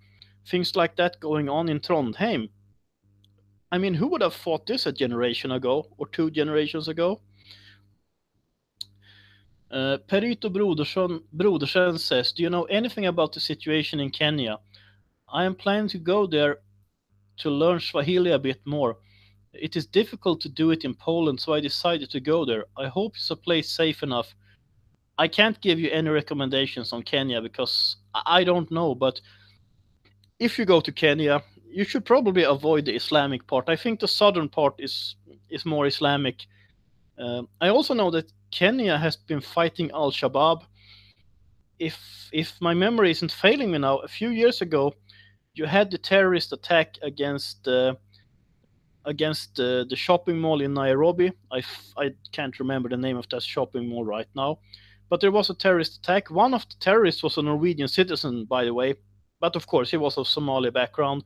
things like that going on in Trondheim. I mean, who would have thought this a generation ago or 2 generations ago? Perito Brodersen says, do you know anything about the situation in Kenya? I am planning to go there to learn Swahili a bit more. It is difficult to do it in Poland, so I decided to go there. I hope it's a place safe enough. I can't give you any recommendations on Kenya because I don't know, but if you go to Kenya, you should probably avoid the Islamic part. I think the southern part is more Islamic. I also know that Kenya has been fighting Al-Shabaab. If my memory isn't failing me now, a few years ago, you had the terrorist attack against the shopping mall in Nairobi. I can't remember the name of that shopping mall right now, but there was a terrorist attack. One of the terrorists was a Norwegian citizen, by the way, but of course he was of Somali background.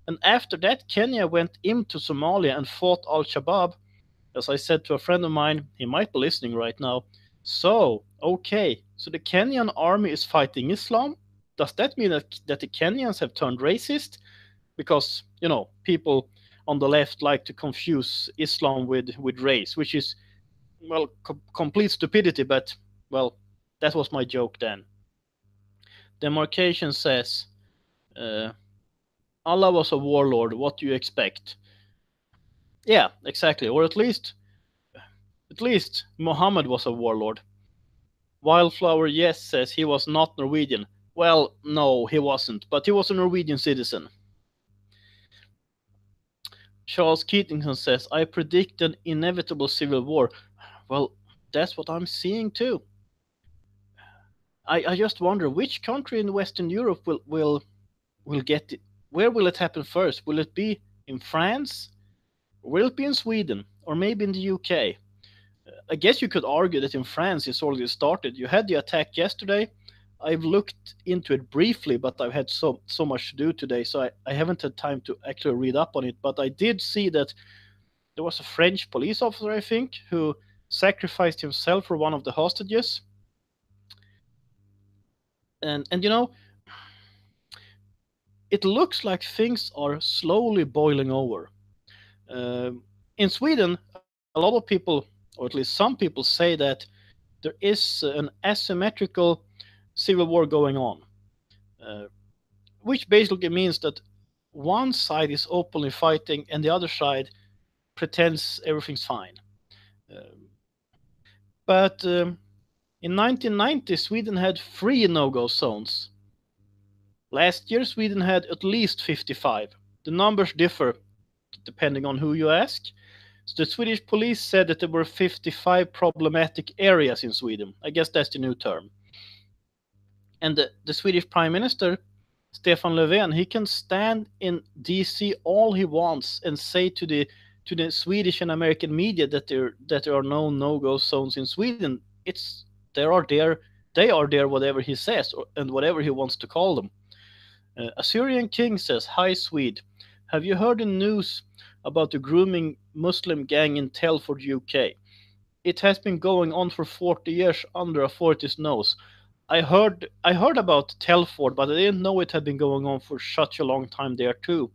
And after that, Kenya went into Somalia and fought Al-Shabaab. As I said to a friend of mine, he might be listening right now. So, okay, so the Kenyan army is fighting Islam. Does that mean that the Kenyans have turned racist? Because, people on the left like to confuse Islam with race, which is, well, complete stupidity, but, well, that was my joke then. Demarcation says, Allah was a warlord, what do you expect? Yeah, exactly, or at least Muhammad was a warlord. Wildflower Yes says he was not Norwegian. Well, no, he wasn't, but he was a Norwegian citizen. Charles Keatington says, I predict an inevitable civil war. Well, that's what I'm seeing too. I just wonder which country in Western Europe will get it. Where will it happen first? Will it be in France? Will it be in Sweden? Or maybe in the UK? I guess you could argue that in France it's already started. You had the attack yesterday. I've looked into it briefly, but I've had so much to do today, so I haven't had time to actually read up on it. But I did see that there was a French police officer, I think, who sacrificed himself for one of the hostages. And it looks like things are slowly boiling over. In Sweden, a lot of people, or at least some people, say that there is an asymmetrical civil war going on, uh, which basically means that one side is openly fighting and the other side pretends everything's fine. Um, but in 1990, Sweden had three no-go zones. Last year, Sweden had at least 55. The numbers differ depending on who you ask. So the Swedish police said that there were 55 problematic areas in Sweden. I guess that's the new term. And the Swedish Prime Minister, Stefan Löfven, he can stand in DC all he wants and say to the Swedish and American media that there are no-go zones in Sweden. It's they are there whatever he says and whatever he wants to call them. Assyrian King says, "Hi Swede, have you heard the news about the grooming Muslim gang in Telford, UK? It has been going on for 40 years under authorities' nose. I heard about Telford, but I didn't know it had been going on for such a long time there too.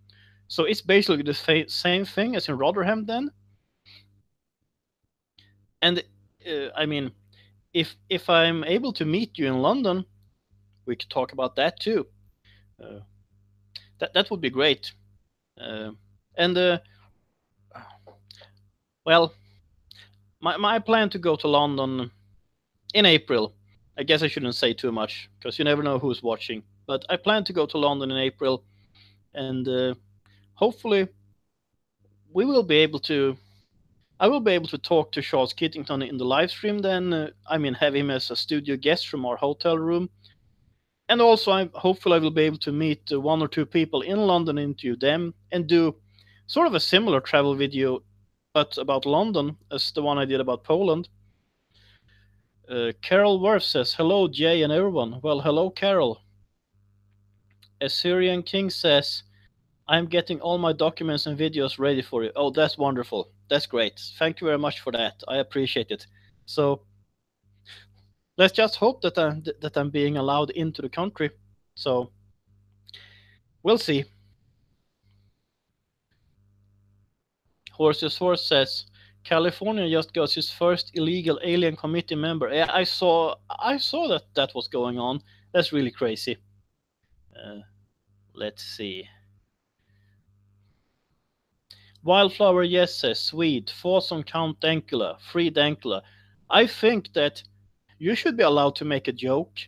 So it's basically the same thing as in Rotherham then. And I mean, if I'm able to meet you in London, we could talk about that too. Uh, that would be great. Uh, and well, my plan to go to London in April. I guess I shouldn't say too much because you never know who's watching. But I plan to go to London in April, and hopefully we will be able to. I will be able to talk to Charles Kittington in the live stream. Then have him as a studio guest from our hotel room, and also hopefully I will be able to meet one or two people in London, interview them, and do sort of a similar travel video, but about London as the one I did about Poland. Carol Worth says, "Hello, Jay and everyone." Well, hello, Carol. Assyrian King says, "I'm getting all my documents and videos ready for you." Oh, that's wonderful. That's great. Thank you very much for that. I appreciate it. So let's just hope that I'm being allowed into the country. So we'll see. Horses Horse says, "California just got his first illegal alien committee member." Yeah, I saw that was going on. That's really crazy. Uh, let's see. Wildflower Yes says, "Swede, thoughts on Count Dankula, free Dankula." I think that you should be allowed to make a joke,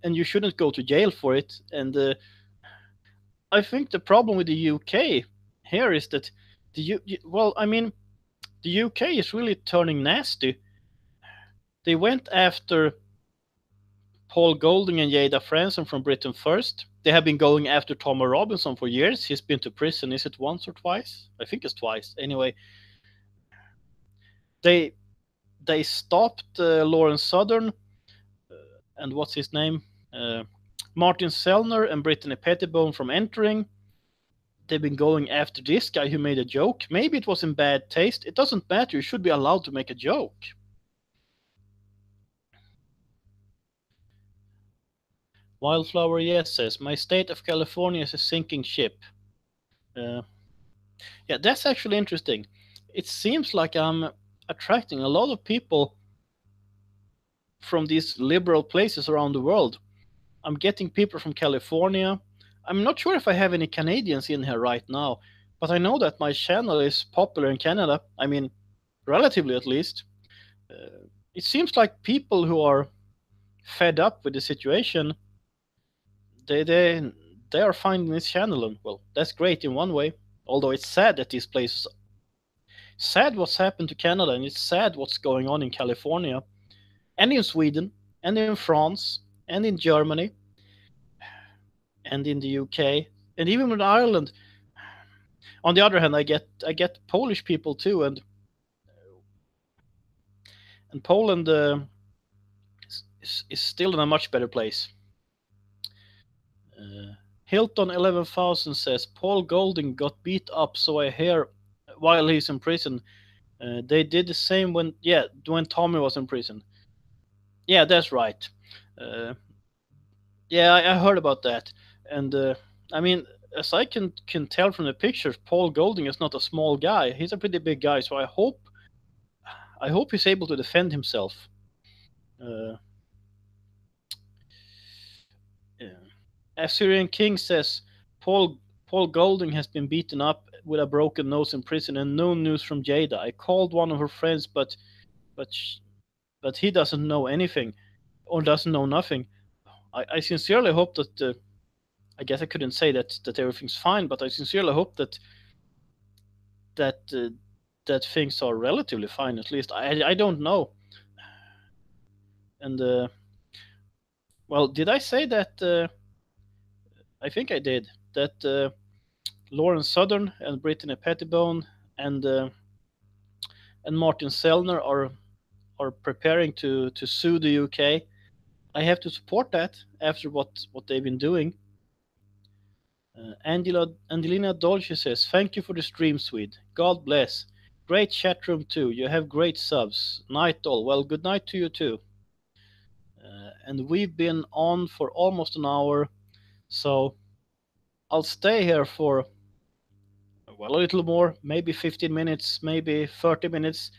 and you shouldn't go to jail for it. And I think the problem with the UK here is that the UK is really turning nasty. They went after Paul Golding and Jada Franson from Britain first. They have been going after Thomas Robinson for years. He's been to prison. Is it once or twice? I think it's twice. Anyway, they they stopped Lawrence Southern and what's his name, uh, Martin Sellner and Brittany Pettibone from entering. They've been going after this guy who made a joke. Maybe it was in bad taste. It doesn't matter. You should be allowed to make a joke. Wildflower Yes says, "My state of California is a sinking ship." Uh, yeah, that's actually interesting. It seems like I'm attracting a lot of people from these liberal places around the world. I'm getting people from California. I'm not sure if I have any Canadians in here right now, but I know that my channel is popular in Canada. I mean, relatively at least. It seems like people who are fed up with the situation, they are finding this channel, and well, that's great in one way. Although it's sad that these places, sad what's happened to Canada, and it's sad what's going on in California, and in Sweden, and in France, and in Germany, and in the UK, and even in Ireland. On the other hand, I get Polish people too, and Poland is still in a much better place. Hilton 11,000 says Paul Golding got beat up, so I hear, while he's in prison. They did the same when Tommy was in prison. Yeah, that's right. Uh, yeah, I heard about that, and I mean, as I can tell from the pictures, Paul Golding is not a small guy. He's a pretty big guy, so I hope he's able to defend himself. Uh, yeah. Assyrian King says Paul Paul Golding has been beaten up with a broken nose in prison, and no news from Jada. I called one of her friends, but sh- but he doesn't know anything, or doesn't know nothing. I sincerely hope that. I guess I couldn't say that everything's fine, but I sincerely hope that that things are relatively fine. At least I don't know. And well, did I say that? I think I did. That Lauren Southern and Brittany Pettibone and and Martin Sellner are preparing to sue the UK. I have to support that after what they've been doing. Angelina Dolce says, "Thank you for the stream, Swede. God bless. Great chat room too. You have great subs. Night all. Well, good night to you too." And we've been on for almost an hour, so I'll stay here for well a little more, maybe 15 minutes, maybe 30 minutes.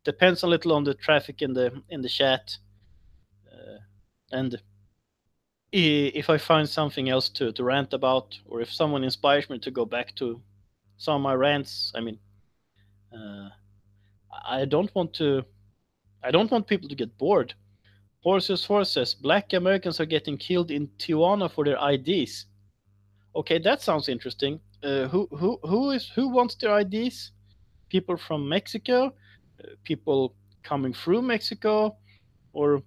Depends a little on the traffic in the chat, and if I find something else to rant about, or if someone inspires me to go back to some of my rants. I mean, uh, I don't want to. I don't want people to get bored. Horses. Black Americans are getting killed in Tijuana for their IDs. Okay, that sounds interesting. Who wants their IDs? People from Mexico? People coming through Mexico? Or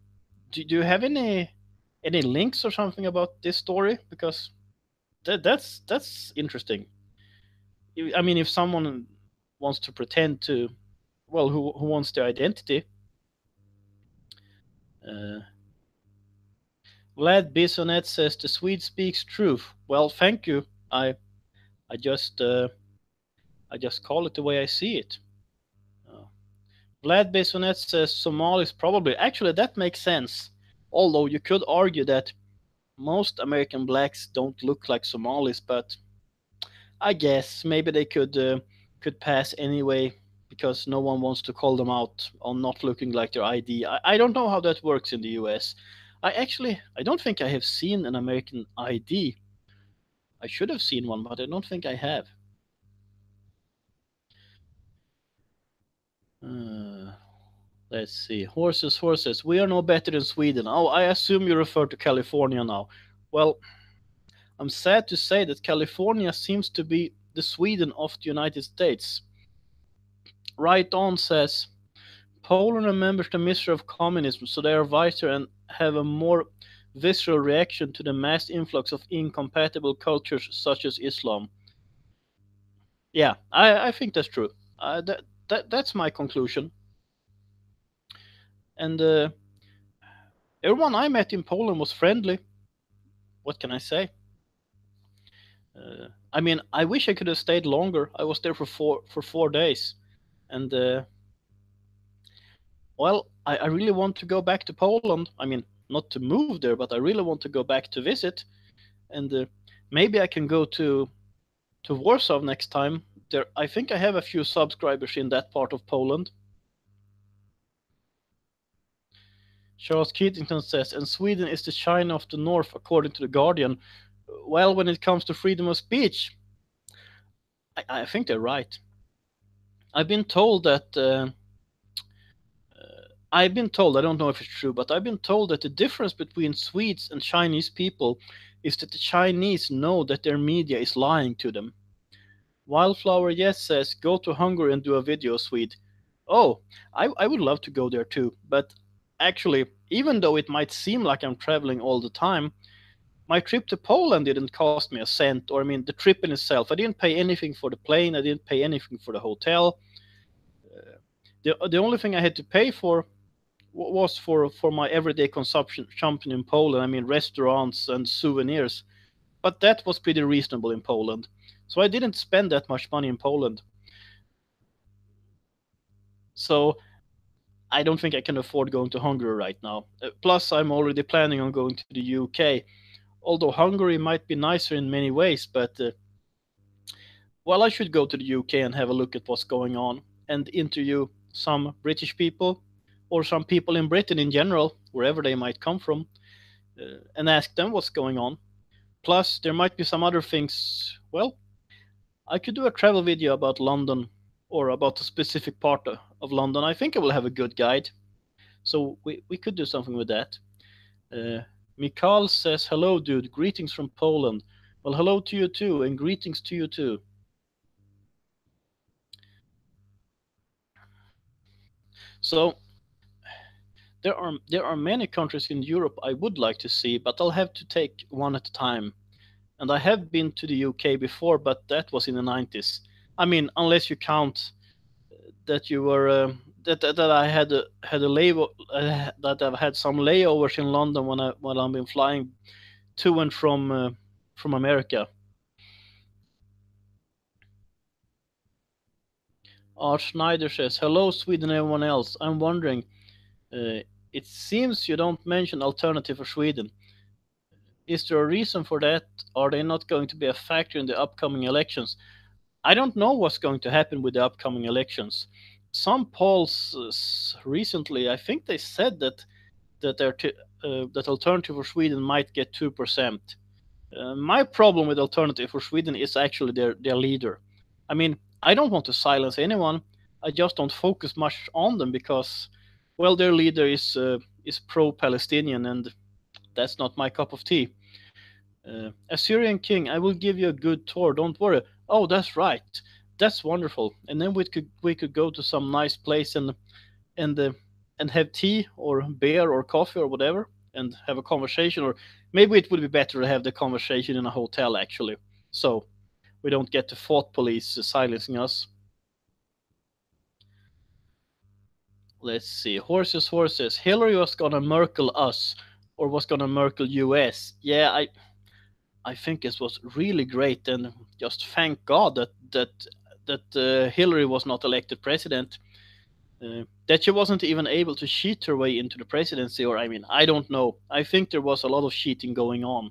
do you have any links or something about this story? Because that's interesting. I mean, if someone wants to pretend to, well, who wants their identity? Uh, Vlad Bisonet says the Swede speaks truth. Well, thank you. I just I just call it the way I see it. Uh, Vlad Bisonet says Somalis probably. Actually, that makes sense. Although you could argue that most American blacks don't look like Somalis, but I guess maybe they could pass anyway because no one wants to call them out on not looking like their ID. I don't know how that works in the US. I don't think I have seen an American ID. I should have seen one, but I don't think I have. Uh, let's see. Horses. We are no better than Sweden. Oh, I assume you refer to California now. Well, I'm sad to say that California seems to be the Sweden of the United States. Right On says Poland remembers the misery of communism, so they are wiser and have a more visceral reaction to the mass influx of incompatible cultures such as Islam. Yeah, I think that's true. That's my conclusion. And everyone I met in Poland was friendly. What can I say? I mean, I wish I could have stayed longer. I was there for 4 days, and well, I really want to go back to Poland. I mean, not to move there, but I really want to go back to visit, and maybe I can go to Warsaw next time. There, I think I have a few subscribers in that part of Poland. Charles Keatington says, and Sweden is the China of the North, according to the Guardian. Well, when it comes to freedom of speech, I think they're right. I've been told that. I've been told, I don't know if it's true, but I've been told that the difference between Swedes and Chinese people is that the Chinese know that their media is lying to them. Wildflower Yes says, go to Hungary and do a video, Swede. Oh, I would love to go there too, but actually, even though it might seem like I'm traveling all the time, my trip to Poland didn't cost me a cent, or I mean, the trip in itself. I didn't pay anything for the plane, I didn't pay anything for the hotel. The only thing I had to pay for was for my everyday consumption in Poland. I mean, restaurants and souvenirs. But that was pretty reasonable in Poland. So I didn't spend that much money in Poland. So I don't think I can afford going to Hungary right now. Plus, I'm already planning on going to the UK. Although Hungary might be nicer in many ways, but well, I should go to the UK and have a look at what's going on and interview some British people or some people in Britain in general, wherever they might come from, and ask them what's going on. Plus, there might be some other things. Well, I could do a travel video about London or about a specific part of London. I think I will have a good guide. So we could do something with that. Uh, Mikhail says, hello, dude. Greetings from Poland. Well, hello to you too, and greetings to you too. So there are many countries in Europe I would like to see, but I'll have to take one at a time. And I have been to the UK before, but that was in the 90s. I mean, unless you count that you were that I had a that I've had some layovers in London when I've been flying to and from America. Art Schneider says, "Hello, Sweden, and everyone else. I'm wondering. Uh, it seems you don't mention alternative for Sweden. Is there a reason for that? Are they not going to be a factor in the upcoming elections? I don't know what's going to happen with the upcoming elections. Some polls recently, I think they said that Alternative for Sweden might get 2%. My problem with Alternative for Sweden is actually their leader. I mean, I don't want to silence anyone. I just don't focus much on them because, well, their leader is pro-Palestinian, and that's not my cup of tea. Assyrian King, I will give you a good tour. Don't worry. Oh, that's right. That's wonderful. And then we could go to some nice place and uh, and have tea or beer or coffee or whatever and have a conversation. Or maybe it would be better to have the conversation in a hotel actually, so we don't get the thought police silencing us. Let's see. Horses. Hillary was gonna Merkel us, or was gonna Merkel US. Yeah, I think it was really great, and just thank God that Hillary was not elected president. That she wasn't even able to cheat her way into the presidency, or I mean, I don't know. I think there was a lot of cheating going on.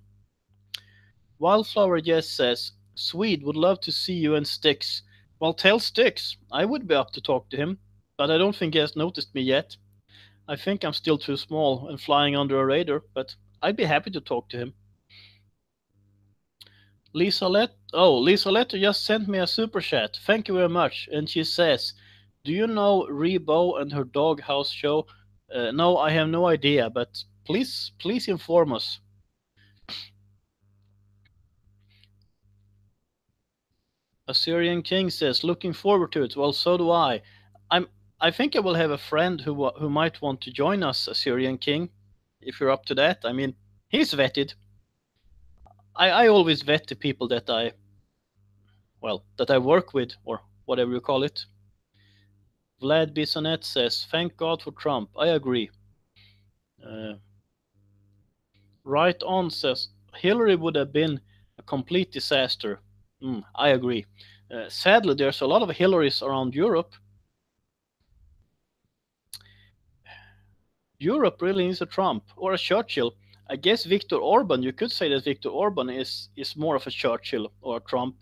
Wildflower Jess says, Swede would love to see you and Styx. Well, tell Styx. I would be up to talk to him, but I don't think he has noticed me yet. I think I'm still too small and flying under a radar, but I'd be happy to talk to him. Lisa Letter just sent me a super chat. Thank you very much. And she says, do you know Rebo and her doghouse show? No, I have no idea, but please inform us. Assyrian King says, looking forward to it. Well, so do I. I'm. I think I will have a friend who might want to join us, Assyrian King, if you're up to that. I mean, he's vetted. I always vet the people that I work with, or whatever you call it. Vlad Bisonet says, thank God for Trump. I agree. Uh, right on says, Hillary would have been a complete disaster. I agree. Sadly, there's a lot of Hillarys around Europe. Europe really needs a Trump or a Churchill. I guess Viktor Orban, you could say that Viktor Orban is more of a Churchill or a Trump.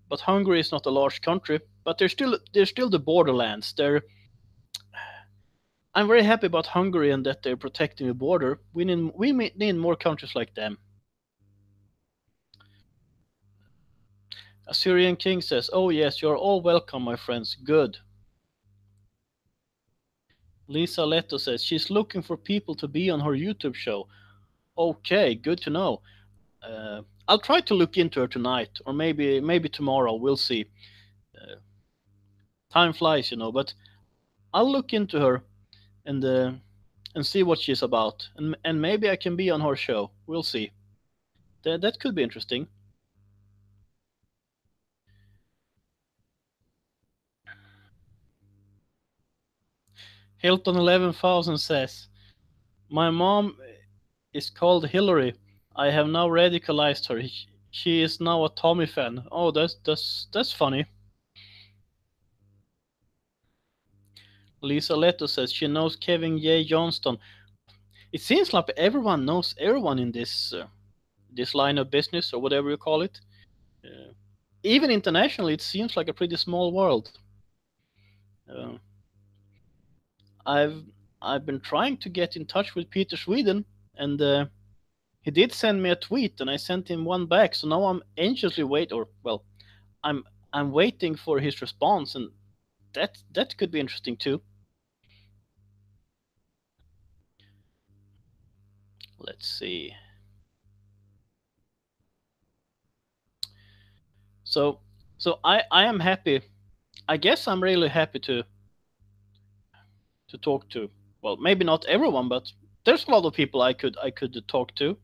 But Hungary is not a large country, but they're still the borderlands. I'm very happy about Hungary and that they're protecting the border. We need more countries like them. Assyrian King says, "Oh yes, you're all welcome, my friends. Good." Lisa Leto says she's looking for people to be on her YouTube show. Okay, good to know. I'll try to look into her tonight, or maybe tomorrow. We'll see. Uh, Time flies, but I'll look into her and uh, and see what she's about, and maybe I can be on her show. We'll see. That could be interesting. Hilton 11,000 says, "My mom is called Hillary. I have now radicalized her. She is now a Tommy fan." Oh, that's funny. Lisa Leto says she knows Kevin J. Johnston. It seems like everyone knows everyone in this line of business or whatever you call it. Uh, Even internationally, it seems like a pretty small world. Uh, I've I've been trying to get in touch with Peter Sweden, and he did send me a tweet, and I sent him one back. So now I'm anxiously I'm I'm waiting for his response, and that could be interesting too. Let's see. So I am happy. I guess I'm really happy to talk to. Well, maybe not everyone, but there's a lot of people I could talk to.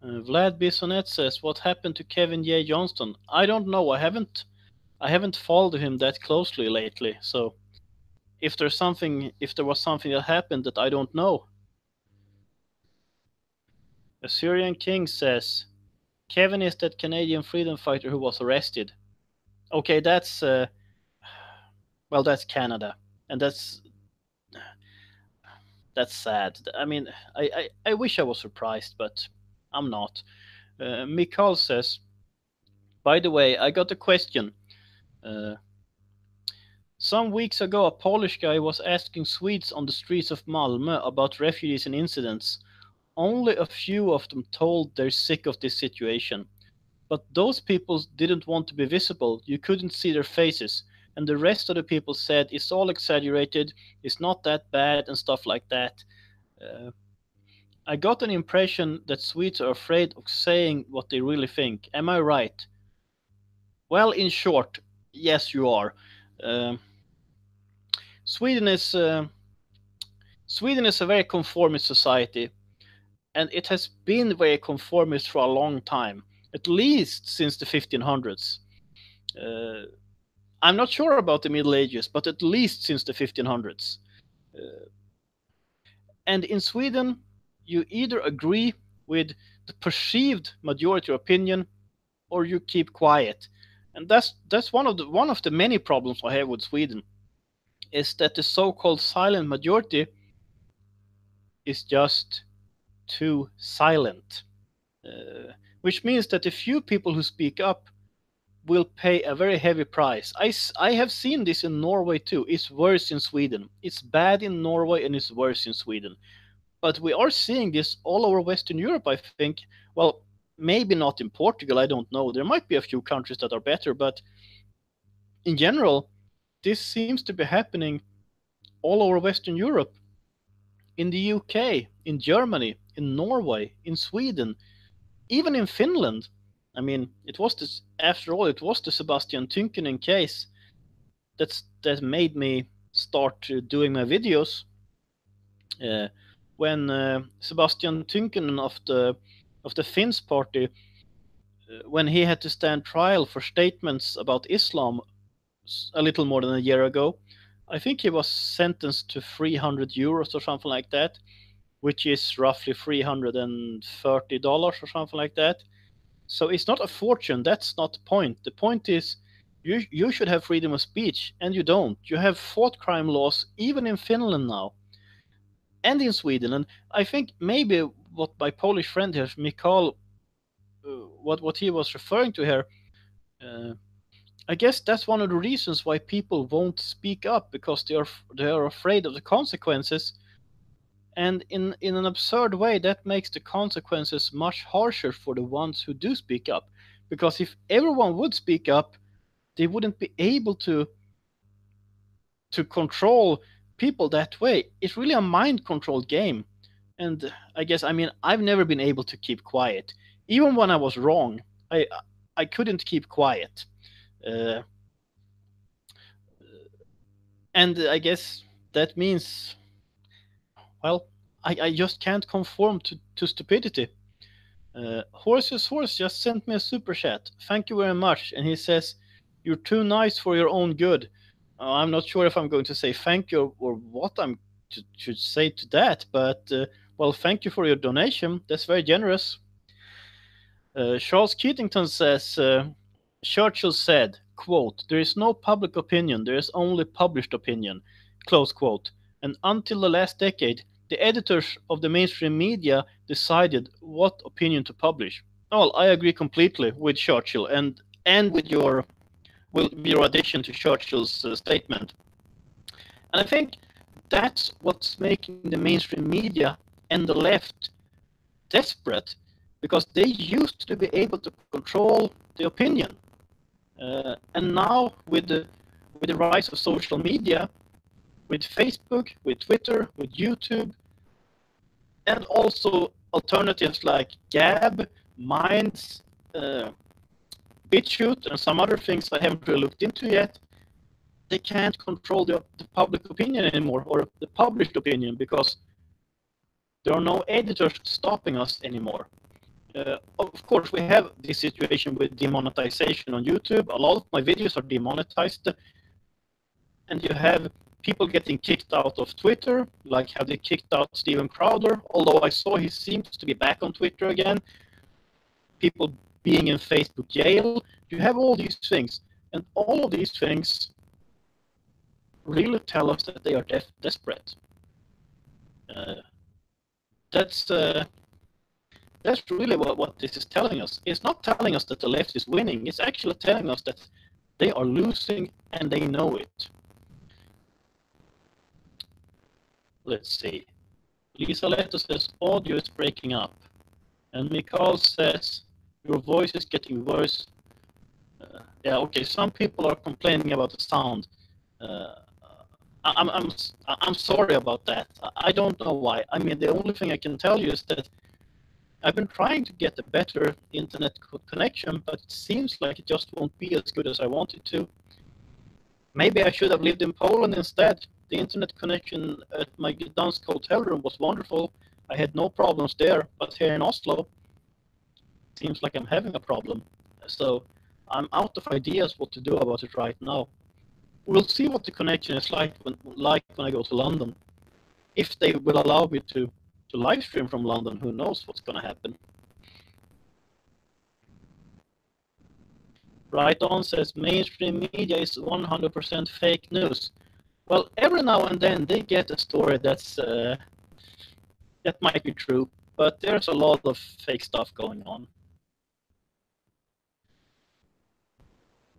Vlad Bisonet says, "What happened to Kevin J. Johnston? I don't know. I haven't followed him that closely lately. So if there was something that happened that I don't know." Assyrian King says, "Kevin is that Canadian freedom fighter who was arrested." Okay, that's Canada, and that's sad. I mean, I wish I was surprised, but I'm not. Mikhail says, "By the way, I got a question. Uh, some weeks ago, a Polish guy was asking Swedes on the streets of Malmö about refugees and incidents. Only a few of them told they're sick of this situation. But those people didn't want to be visible. You couldn't see their faces. And the rest of the people said it's all exaggerated, it's not that bad, and stuff like that. Uh, I got an impression that Swedes are afraid of saying what they really think. Am I right?" Well, in short, yes, you are. Um Sweden is Sweden is a very conformist society, and it has been very conformist for a long time, at least since the 1500s. Uh, I'm not sure about the Middle Ages, but at least since the 1500s. Uh, and in Sweden, you either agree with the perceived majority opinion or you keep quiet. And that's one of the many problems I have with Sweden is that the so-called silent majority is just too silent, which means that the few people who speak up will pay a very heavy price. I have seen this in Norway too. It's worse in Sweden. It's bad in Norway and it's worse in Sweden. But we are seeing this all over Western Europe, I think. Well, maybe not in Portugal, I don't know. There might be a few countries that are better, but in general, this seems to be happening all over Western Europe. In the UK, in Germany, in Norway, in Sweden, even in Finland. I mean, after all, it was the Sebastian Tynkkynen case that made me start doing my videos. When Sebastian Tynkkynen of the Finns party, when he had to stand trial for statements about Islam a little more than a year ago, I think he was sentenced to 300 euros or something like that, which is roughly $330 or something like that. So it's not a fortune. That's not the point. The point is you should have freedom of speech, and you don't. You have thought crime laws even in Finland now, and in Sweden. And I think maybe what my Polish friend here, Mikhail, what he was referring to here, uh, I guess that's one of the reasons why people won't speak up, because they are afraid of the consequences. And in an absurd way, that makes the consequences much harsher for the ones who do speak up. Because if everyone would speak up, they wouldn't be able to control people that way. It's really a mind control game. And I've never been able to keep quiet. Even when I was wrong, I couldn't keep quiet. Uh, and I guess that means, well, I just can't conform to stupidity. Horse's Horse just sent me a super chat. Thank you very much. And he says, "You're too nice for your own good." I'm not sure if I'm going to say thank you or what I'm should say to that, but well, thank you for your donation. That's very generous. Charles Keatington says, Churchill said, quote, "There is no public opinion, there is only published opinion," close quote. And until the last decade, the editors of the mainstream media decided what opinion to publish. Well, I agree completely with Churchill and with your addition to Churchill's statement. And I think that's what's making the mainstream media and the left desperate, because they used to be able to control the opinion. And now with the rise of social media, with Facebook, with Twitter, with YouTube, and also alternatives like Gab, Minds, BitChute, and some other things I haven't really looked into yet, they can't control the public opinion anymore, or the published opinion, because there are no editors stopping us anymore. Of course, we have this situation with demonetization on YouTube. A lot of my videos are demonetized, and you have people getting kicked out of Twitter, like how they kicked out Steven Crowder, although I saw he seems to be back on Twitter again. People being in Facebook jail. You have all these things, and all of these things really tell us that they are desperate. That's really what this is telling us. It's not telling us that the left is winning. It's actually telling us that they are losing and they know it. Let's see. Lisa Leto says audio is breaking up. And Mikael says your voice is getting worse. Yeah, okay, some people are complaining about the sound. I'm sorry about that. I don't know why. I mean, the only thing I can tell you is that I've been trying to get a better internet connection, but it seems like it just won't be as good as I want it to. Maybe I should have lived in Poland instead. The internet connection at my Gdansk hotel room was wonderful. I had no problems there, but here in Oslo, it seems like I'm having a problem. So I'm out of ideas what to do about it right now. We'll see what the connection is like when I go to London. If they will allow me to live stream from London, who knows what's going to happen. Right On says mainstream media is 100% fake news. Well, every now and then they get a story that's that might be true, but there's a lot of fake stuff going on.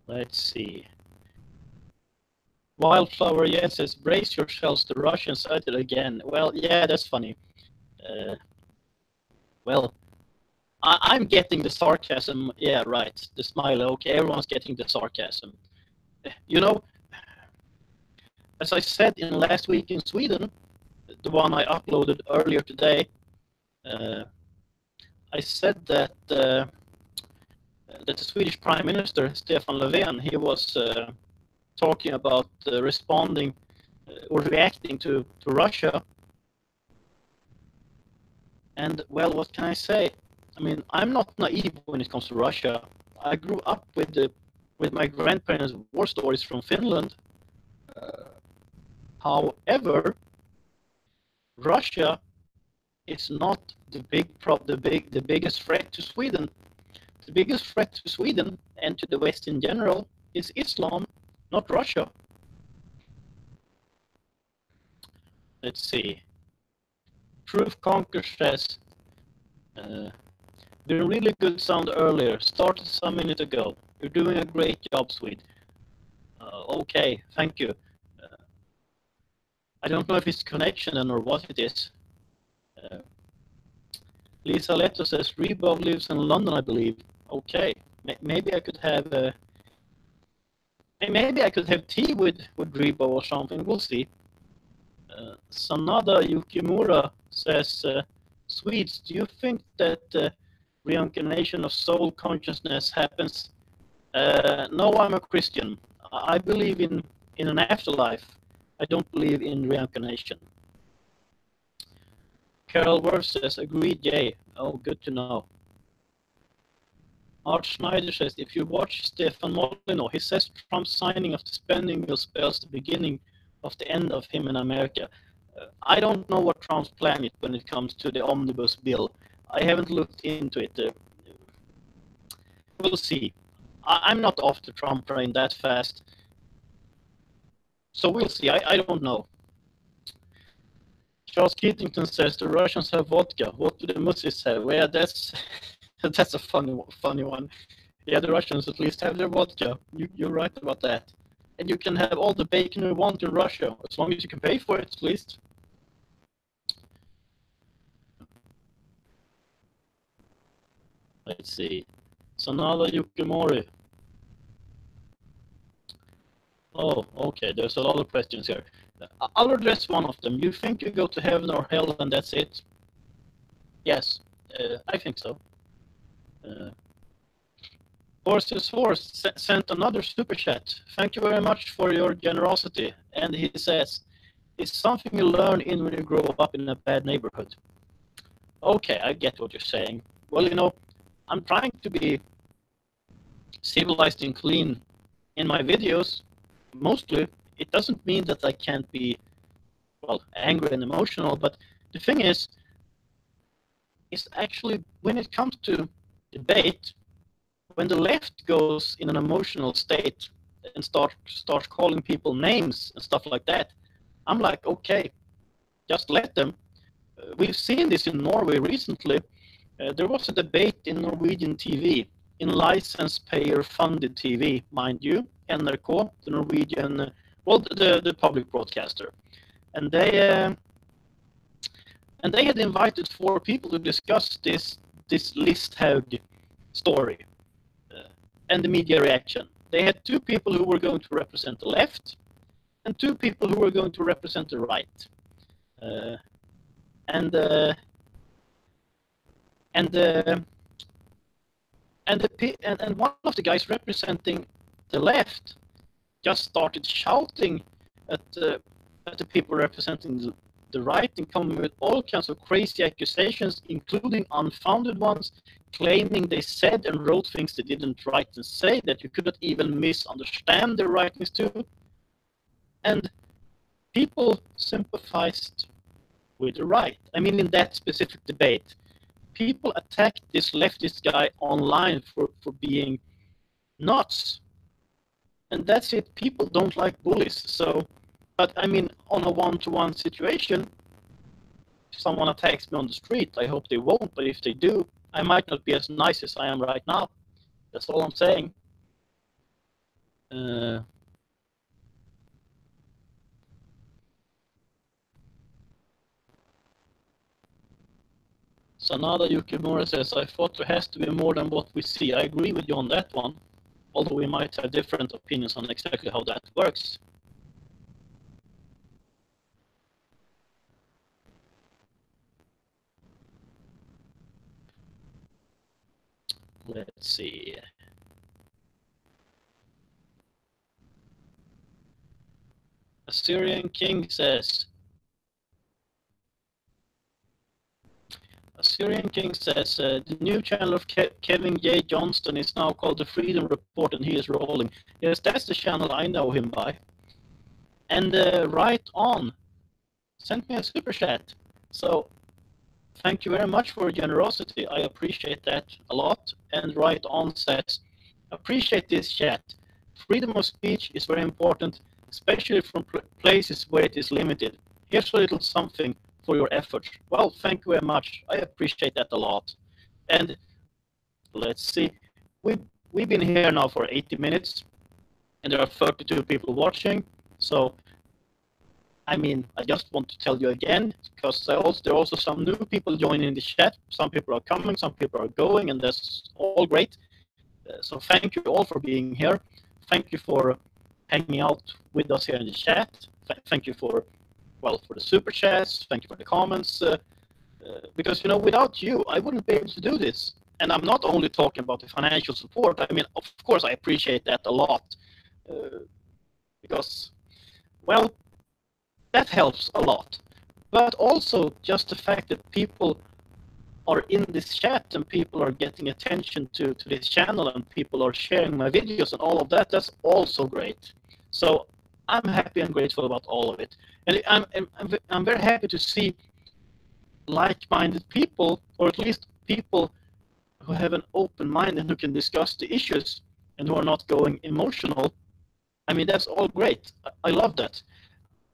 Let's see. Wildflower Yes says, brace yourselves, the Russians at it again. Well, yeah, that's funny. Well, I'm getting the sarcasm. Yeah, right. The smile. Okay, everyone's getting the sarcasm. You know, as I said in Last Week in Sweden, the one I uploaded earlier today, I said that the Swedish Prime Minister, Stefan Löfven, he was talking about responding or reacting to Russia. And, well, what can I say? I mean, I'm not naive when it comes to Russia. I grew up with my grandparents' war stories from Finland. However, Russia is not the biggest threat to Sweden. The biggest threat to Sweden and to the West in general is Islam, not Russia. Let's see. Truth Conquer says, doing really good sound earlier. Started some minute ago. You're doing a great job, Swede. Okay, thank you. I don't know if it's connection or what it is. Lisa Leto says Rebob lives in London, I believe. Okay, maybe I could have tea with Rebo or something. We'll see. Sanada Yukimura says, Swedes, do you think that reincarnation of soul consciousness happens? No, I'm a Christian. I believe in an afterlife. I don't believe in reincarnation. Carol Worth says, agreed, yay. Oh, good to know. Art Schneider says, if you watch Stefan Molyneux, he says Trump's signing of the spending bill spells the beginning of the end of him in America. I don't know what Trump's plan is when it comes to the omnibus bill. I haven't looked into it. We'll see. I'm not off the Trump train that fast. So we'll see. I don't know. Charles Keatington says the Russians have vodka. What do the Muslims have? Well, that's that's a funny one. Yeah, the Russians at least have their vodka. You're right about that. And you can have all the bacon you want in Russia, as long as you can pay for it, at least. Let's see. Sanada Yukimori. Oh, okay. There's a lot of questions here. I'll address one of them. You think you go to heaven or hell and that's it? Yes, I think so. Horses Horse sent another super chat. Thank you very much for your generosity. And he says, it's something you learn in when you grow up in a bad neighborhood. Okay, I get what you're saying. Well, you know, I'm trying to be civilized and clean in my videos, mostly. It doesn't mean that I can't be, well, angry and emotional, but the thing is actually when it comes to debate, when the left goes in an emotional state and starts calling people names and stuff like that, I'm like, okay, just let them. We've seen this in Norway recently. There was a debate in Norwegian TV, in license payer funded TV, mind you, NRK, the Norwegian, well, the public broadcaster, and they had invited 4 people to discuss this Listhaug story and the media reaction. They had 2 people who were going to represent the left and 2 people who were going to represent the right. And one of the guys representing the left just started shouting at the people representing the right and coming with all kinds of crazy accusations, including unfounded ones, claiming they said and wrote things they didn't write and say, that you couldn't even misunderstand their writings to. And people sympathized with the right. I mean, in that specific debate, people attacked this leftist guy online for being nuts. And that's it. People don't like bullies. So, but I mean, on a one-to-one situation, if someone attacks me on the street, I hope they won't, but if they do, I might not be as nice as I am right now. That's all I'm saying. Sanada Yukimura says, I thought there has to be more than what we see. I agree with you on that one, although we might have different opinions on exactly how that works. Let's see. Assyrian King says, the new channel of Kevin J. Johnston is now called The Freedom Report, and he is rolling. Yes, that's the channel I know him by. And Right On sent me a super chat. So thank you very much for your generosity. I appreciate that a lot. And Right On says, appreciate this chat. Freedom of speech is very important, especially from places where it is limited. Here's a little something for your effort. Well, thank you very much. I appreciate that a lot. And let's see, we've been here now for 80 minutes, and there are 32 people watching. So, I mean, I just want to tell you again, because there are also some new people joining the chat. Some people are coming, some people are going, and that's all great. So thank you all for being here. Thank you for hanging out with us here in the chat. Thank you for the super chats. Thank you for the comments. Because, you know, without you, I wouldn't be able to do this. And I'm not only talking about the financial support. I mean, of course, I appreciate that a lot. Because, well, that helps a lot. But also just the fact that people are in this chat and people are getting attention to this channel and people are sharing my videos and all of that, that's also great. So I'm happy and grateful about all of it. And I'm very happy to see like-minded people, or at least people who have an open mind and who can discuss the issues and who are not going emotional. I mean, that's all great. I love that.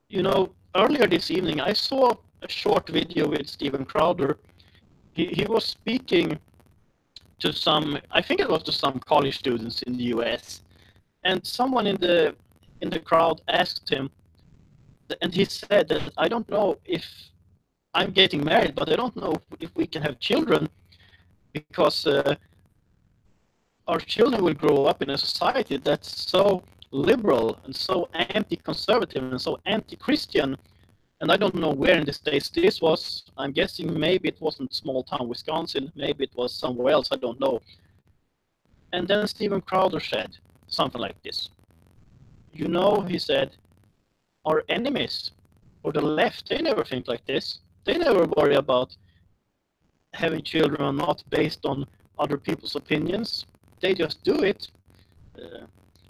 You know, earlier this evening, I saw a short video with Steven Crowder. He was speaking to some, I think it was to some college students in the US, and someone in the crowd asked him, and he said that I don't know if I'm getting married, but I don't know if we can have children because our children will grow up in a society that's so liberal and so anti-conservative and so anti-Christian. And I don't know where in the States this was. I'm guessing maybe it wasn't small town Wisconsin. Maybe it was somewhere else. I don't know. And then Steven Crowder said something like this. You know, he said, our enemies or the left, they never think like this. They never worry about having children not based on other people's opinions. They just do it.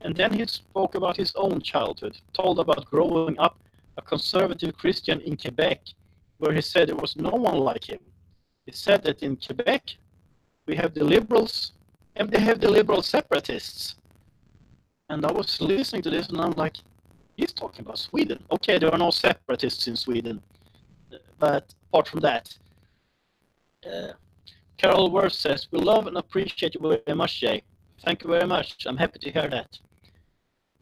And then he spoke about his own childhood, told about growing up a conservative Christian in Quebec, where he said there was no one like him. He said that in Quebec, we have the liberals, and they have the liberal separatists. And I was listening to this, and I'm like, he's talking about Sweden. Okay, there are no separatists in Sweden, but apart from that, Carol Worth says, we love and appreciate you very much, Jay. Thank you very much. I'm happy to hear that.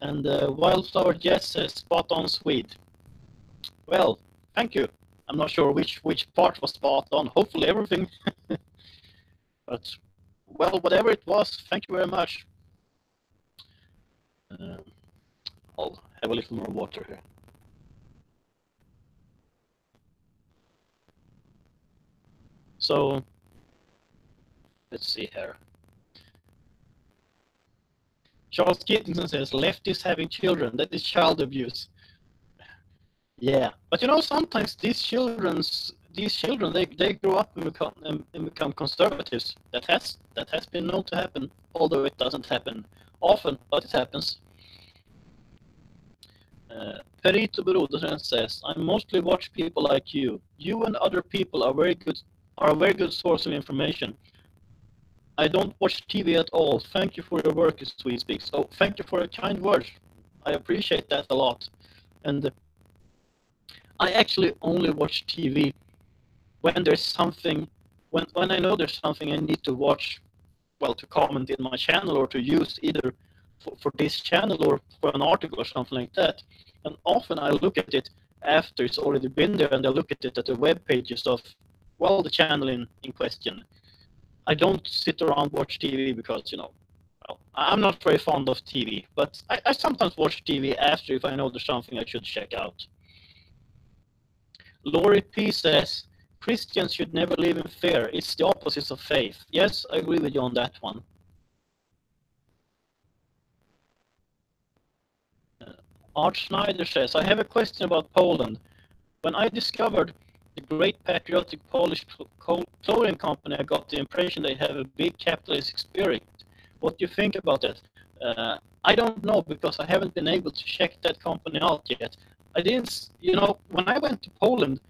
And Wildflower Jess says, spot on Swede. Well, thank you. I'm not sure which part was spot on. Hopefully everything. But, well, whatever it was, thank you very much. I'll have a little more water here. So, let's see here. Charles Kittington says, leftists having children, that is child abuse. Yeah, but you know, sometimes these children, they grow up and become conservatives. That has been known to happen, although it doesn't happen often, but it happens. Perito Brodersen says, I mostly watch people like you. You and other people are a very good source of information. I don't watch TV at all. Thank you for your work, Swede Speaks. Oh, thank you for your kind words. I appreciate that a lot. And I actually only watch TV when there's something, when I know there's something I need to watch, well, to comment in my channel or to use either for this channel or for an article or something like that. And often I look at it after it's already been there, and I look at it at the web pages of, well, the channel in question. I don't sit around watch TV because, you know, well, I'm not very fond of TV, but I sometimes watch TV after if I know there's something I should check out. Laurie P says, Christians should never live in fear. It's the opposite of faith. Yes, I agree with you on that one. Art Schneider says, I have a question about Poland. When I discovered the great patriotic Polish clothing company, I got the impression they have a big capitalistic spirit. What do you think about that? I don't know, because I haven't been able to check that company out yet. I didn't, you know, when I went to Poland,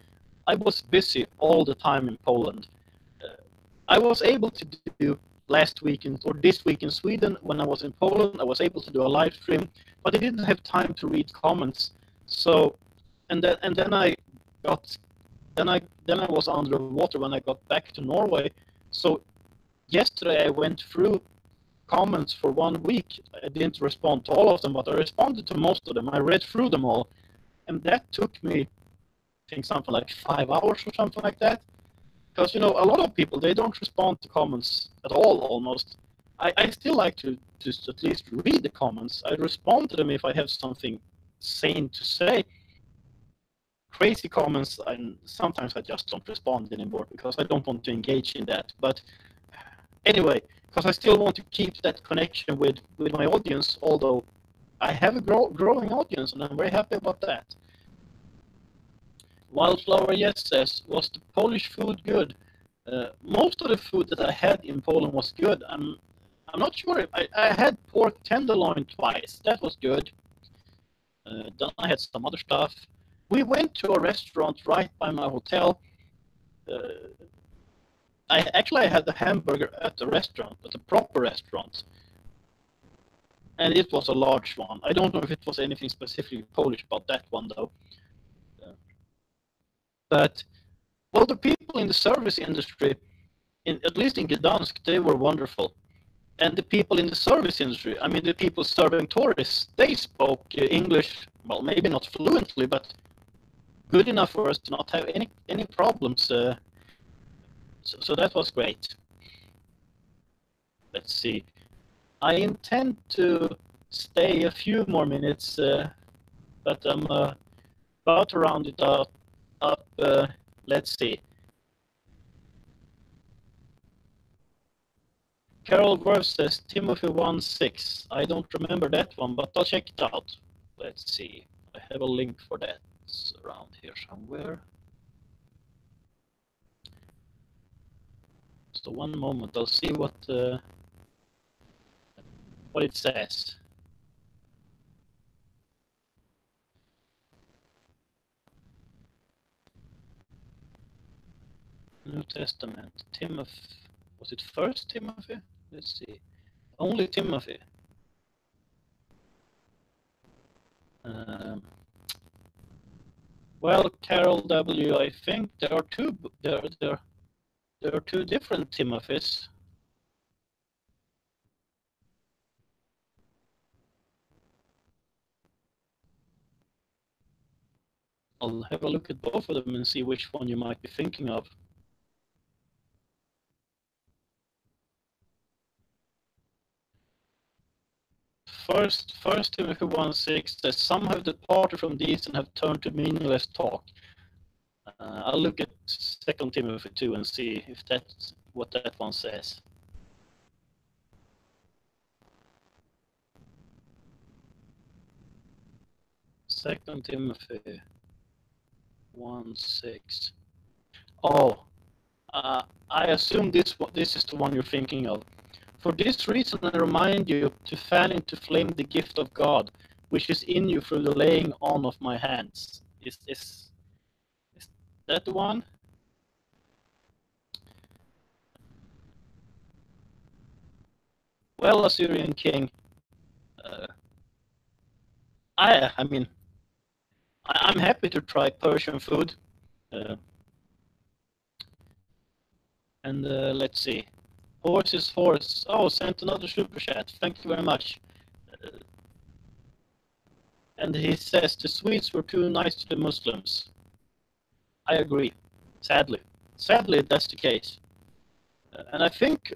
I was busy all the time in Poland. I was able to do last week or this week in Sweden. When I was in Poland, I was able to do a live stream, but I didn't have time to read comments. So, and then I was underwater when I got back to Norway. So yesterday I went through comments for 1 week. I didn't respond to all of them, but I responded to most of them. I read through them all, and that took me, I think, something like 5 hours or something like that. Because, you know, a lot of people, they don't respond to comments at all, almost. I still like to just at least read the comments. I respond to them if I have something sane to say. Crazy comments, and sometimes I just don't respond anymore because I don't want to engage in that. But anyway, because I still want to keep that connection with my audience, although I have a growing audience, and I'm very happy about that. Wildflower Yes says, was the Polish food good? Most of the food that I had in Poland was good. I'm not sure if I had pork tenderloin twice. That was good. Then I had some other stuff. We went to a restaurant right by my hotel. I had the hamburger at the restaurant, at a proper restaurant. And it was a large one. I don't know if it was anything specifically Polish about that one, though. But, well, the people in the service industry, at least in Gdansk, they were wonderful. And the people in the service industry, I mean, the people serving tourists, they spoke English, well, maybe not fluently, but good enough for us to not have any problems. So that was great. Let's see. I intend to stay a few more minutes, but I'm about to round it up. Let's see. Carol Worth says Timothy 1:6. I don't remember that one, but I'll check it out. Let's see. I have a link for that. It's around here somewhere. So one moment, I'll see what it says. New Testament, Timothy. Was it First Timothy? Let's see. Only Timothy. Well, Carol W. I think there are two. There are two different Timothys. I'll have a look at both of them and see which one you might be thinking of. First Timothy 1:6 says, some have departed from these and have turned to meaningless talk. I'll look at 2 Timothy 2 and see if that's what that one says. Second Timothy 1:6. Oh, I assume this is the one you're thinking of. For this reason, I remind you to fan into flame the gift of God, which is in you through the laying on of my hands. Is that the one? Well, Assyrian king, I mean, I'm happy to try Persian food. And let's see. Horse is horse. Oh, sent another super chat. Thank you very much. And he says the Swedes were too nice to the Muslims. I agree. Sadly, that's the case. And I think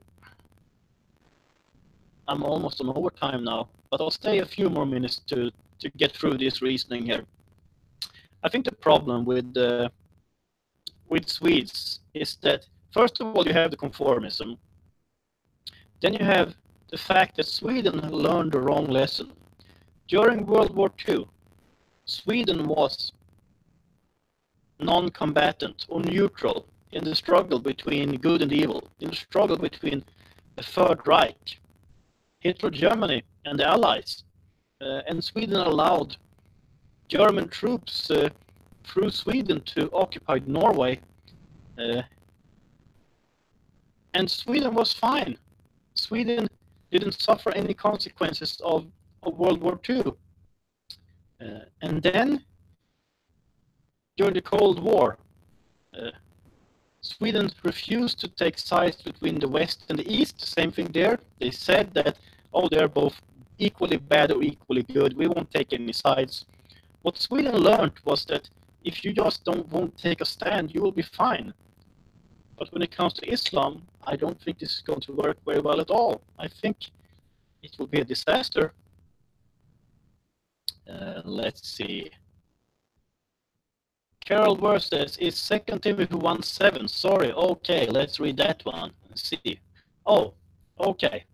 I'm almost on overtime now, but I'll stay a few more minutes to get through this reasoning here. I think the problem with Swedes is that, first of all, you have the conformism. Then you have the fact that Sweden learned the wrong lesson. During World War II, Sweden was non-combatant or neutral in the struggle between good and evil, in the struggle between the Third Reich, Hitler Germany, and the Allies. And Sweden allowed German troops through Sweden to occupy Norway. And Sweden was fine. Sweden didn't suffer any consequences of World War II. And then, during the Cold War, Sweden refused to take sides between the West and the East. Same thing there. They said that, oh, they're both equally bad or equally good. We won't take any sides. What Sweden learned was that if you just won't take a stand, you will be fine. But when it comes to Islam, I don't think this is going to work very well at all. I think it will be a disaster. Let's see. Carol Worth says, is 2 Timothy 1:7. Sorry, okay, let's read that one and see. Oh, okay.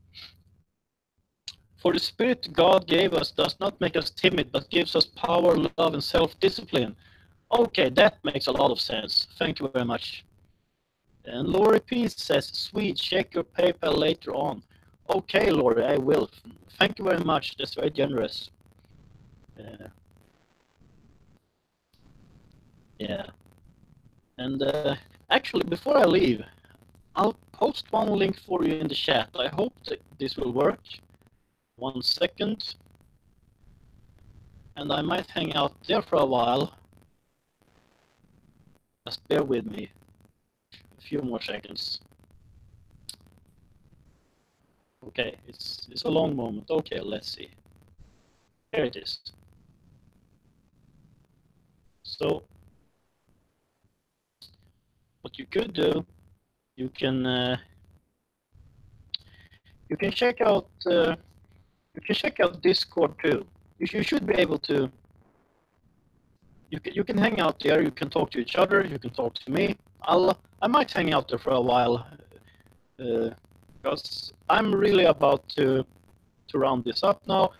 For the Spirit God gave us does not make us timid, but gives us power, love, and self-discipline. Okay, that makes a lot of sense. Thank you very much. And Laurie P says, Swede, check your PayPal later on. Okay, Laurie, I will. Thank you very much. That's very generous. Yeah. And actually, before I leave, I'll post one link for you in the chat. I hope that this will work. 1 second. And I might hang out there for a while. Just bear with me. A few more seconds. Okay, it's a long moment. Okay, let's see. Here it is. So, what you could do, you can check out Discord too. You should be able to. You can hang out there. You can talk to each other. You can talk to me. I might hang out there for a while, because I'm really about to round this up now.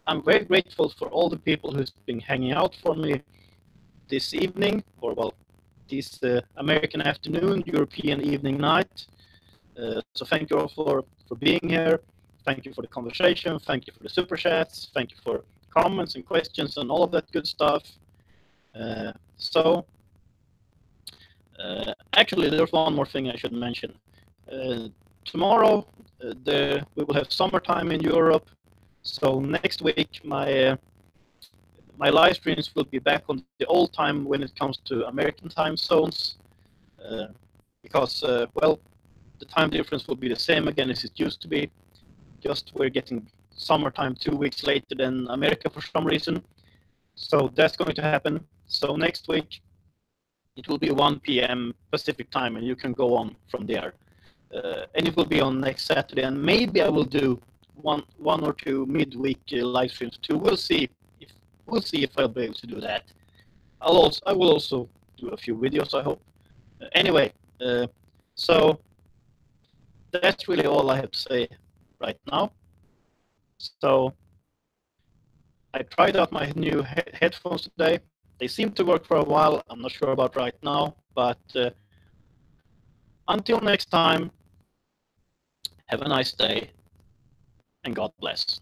I'm very grateful for all the people who's been hanging out for me this evening, or well, this American afternoon, European evening night. So thank you all for being here. Thank you for the conversation. Thank you for the super chats. Thank you for comments and questions and all of that good stuff. Actually, there's one more thing I should mention. Tomorrow, we will have summertime in Europe. So next week, my live streams will be back on the old time when it comes to American time zones, because well, the time difference will be the same again as it used to be. Just we're getting summertime 2 weeks later than America for some reason. So that's going to happen. So next week, it will be 1 p.m. Pacific time, and you can go on from there. And it will be on next Saturday, and maybe I will do one or two midweek live streams too. We'll see if I'll be able to do that. I will also do a few videos, I hope. Anyway, so that's really all I have to say right now. So I tried out my new headphones today. They seem to work for a while. I'm not sure about right now, but until next time, have a nice day, and God bless.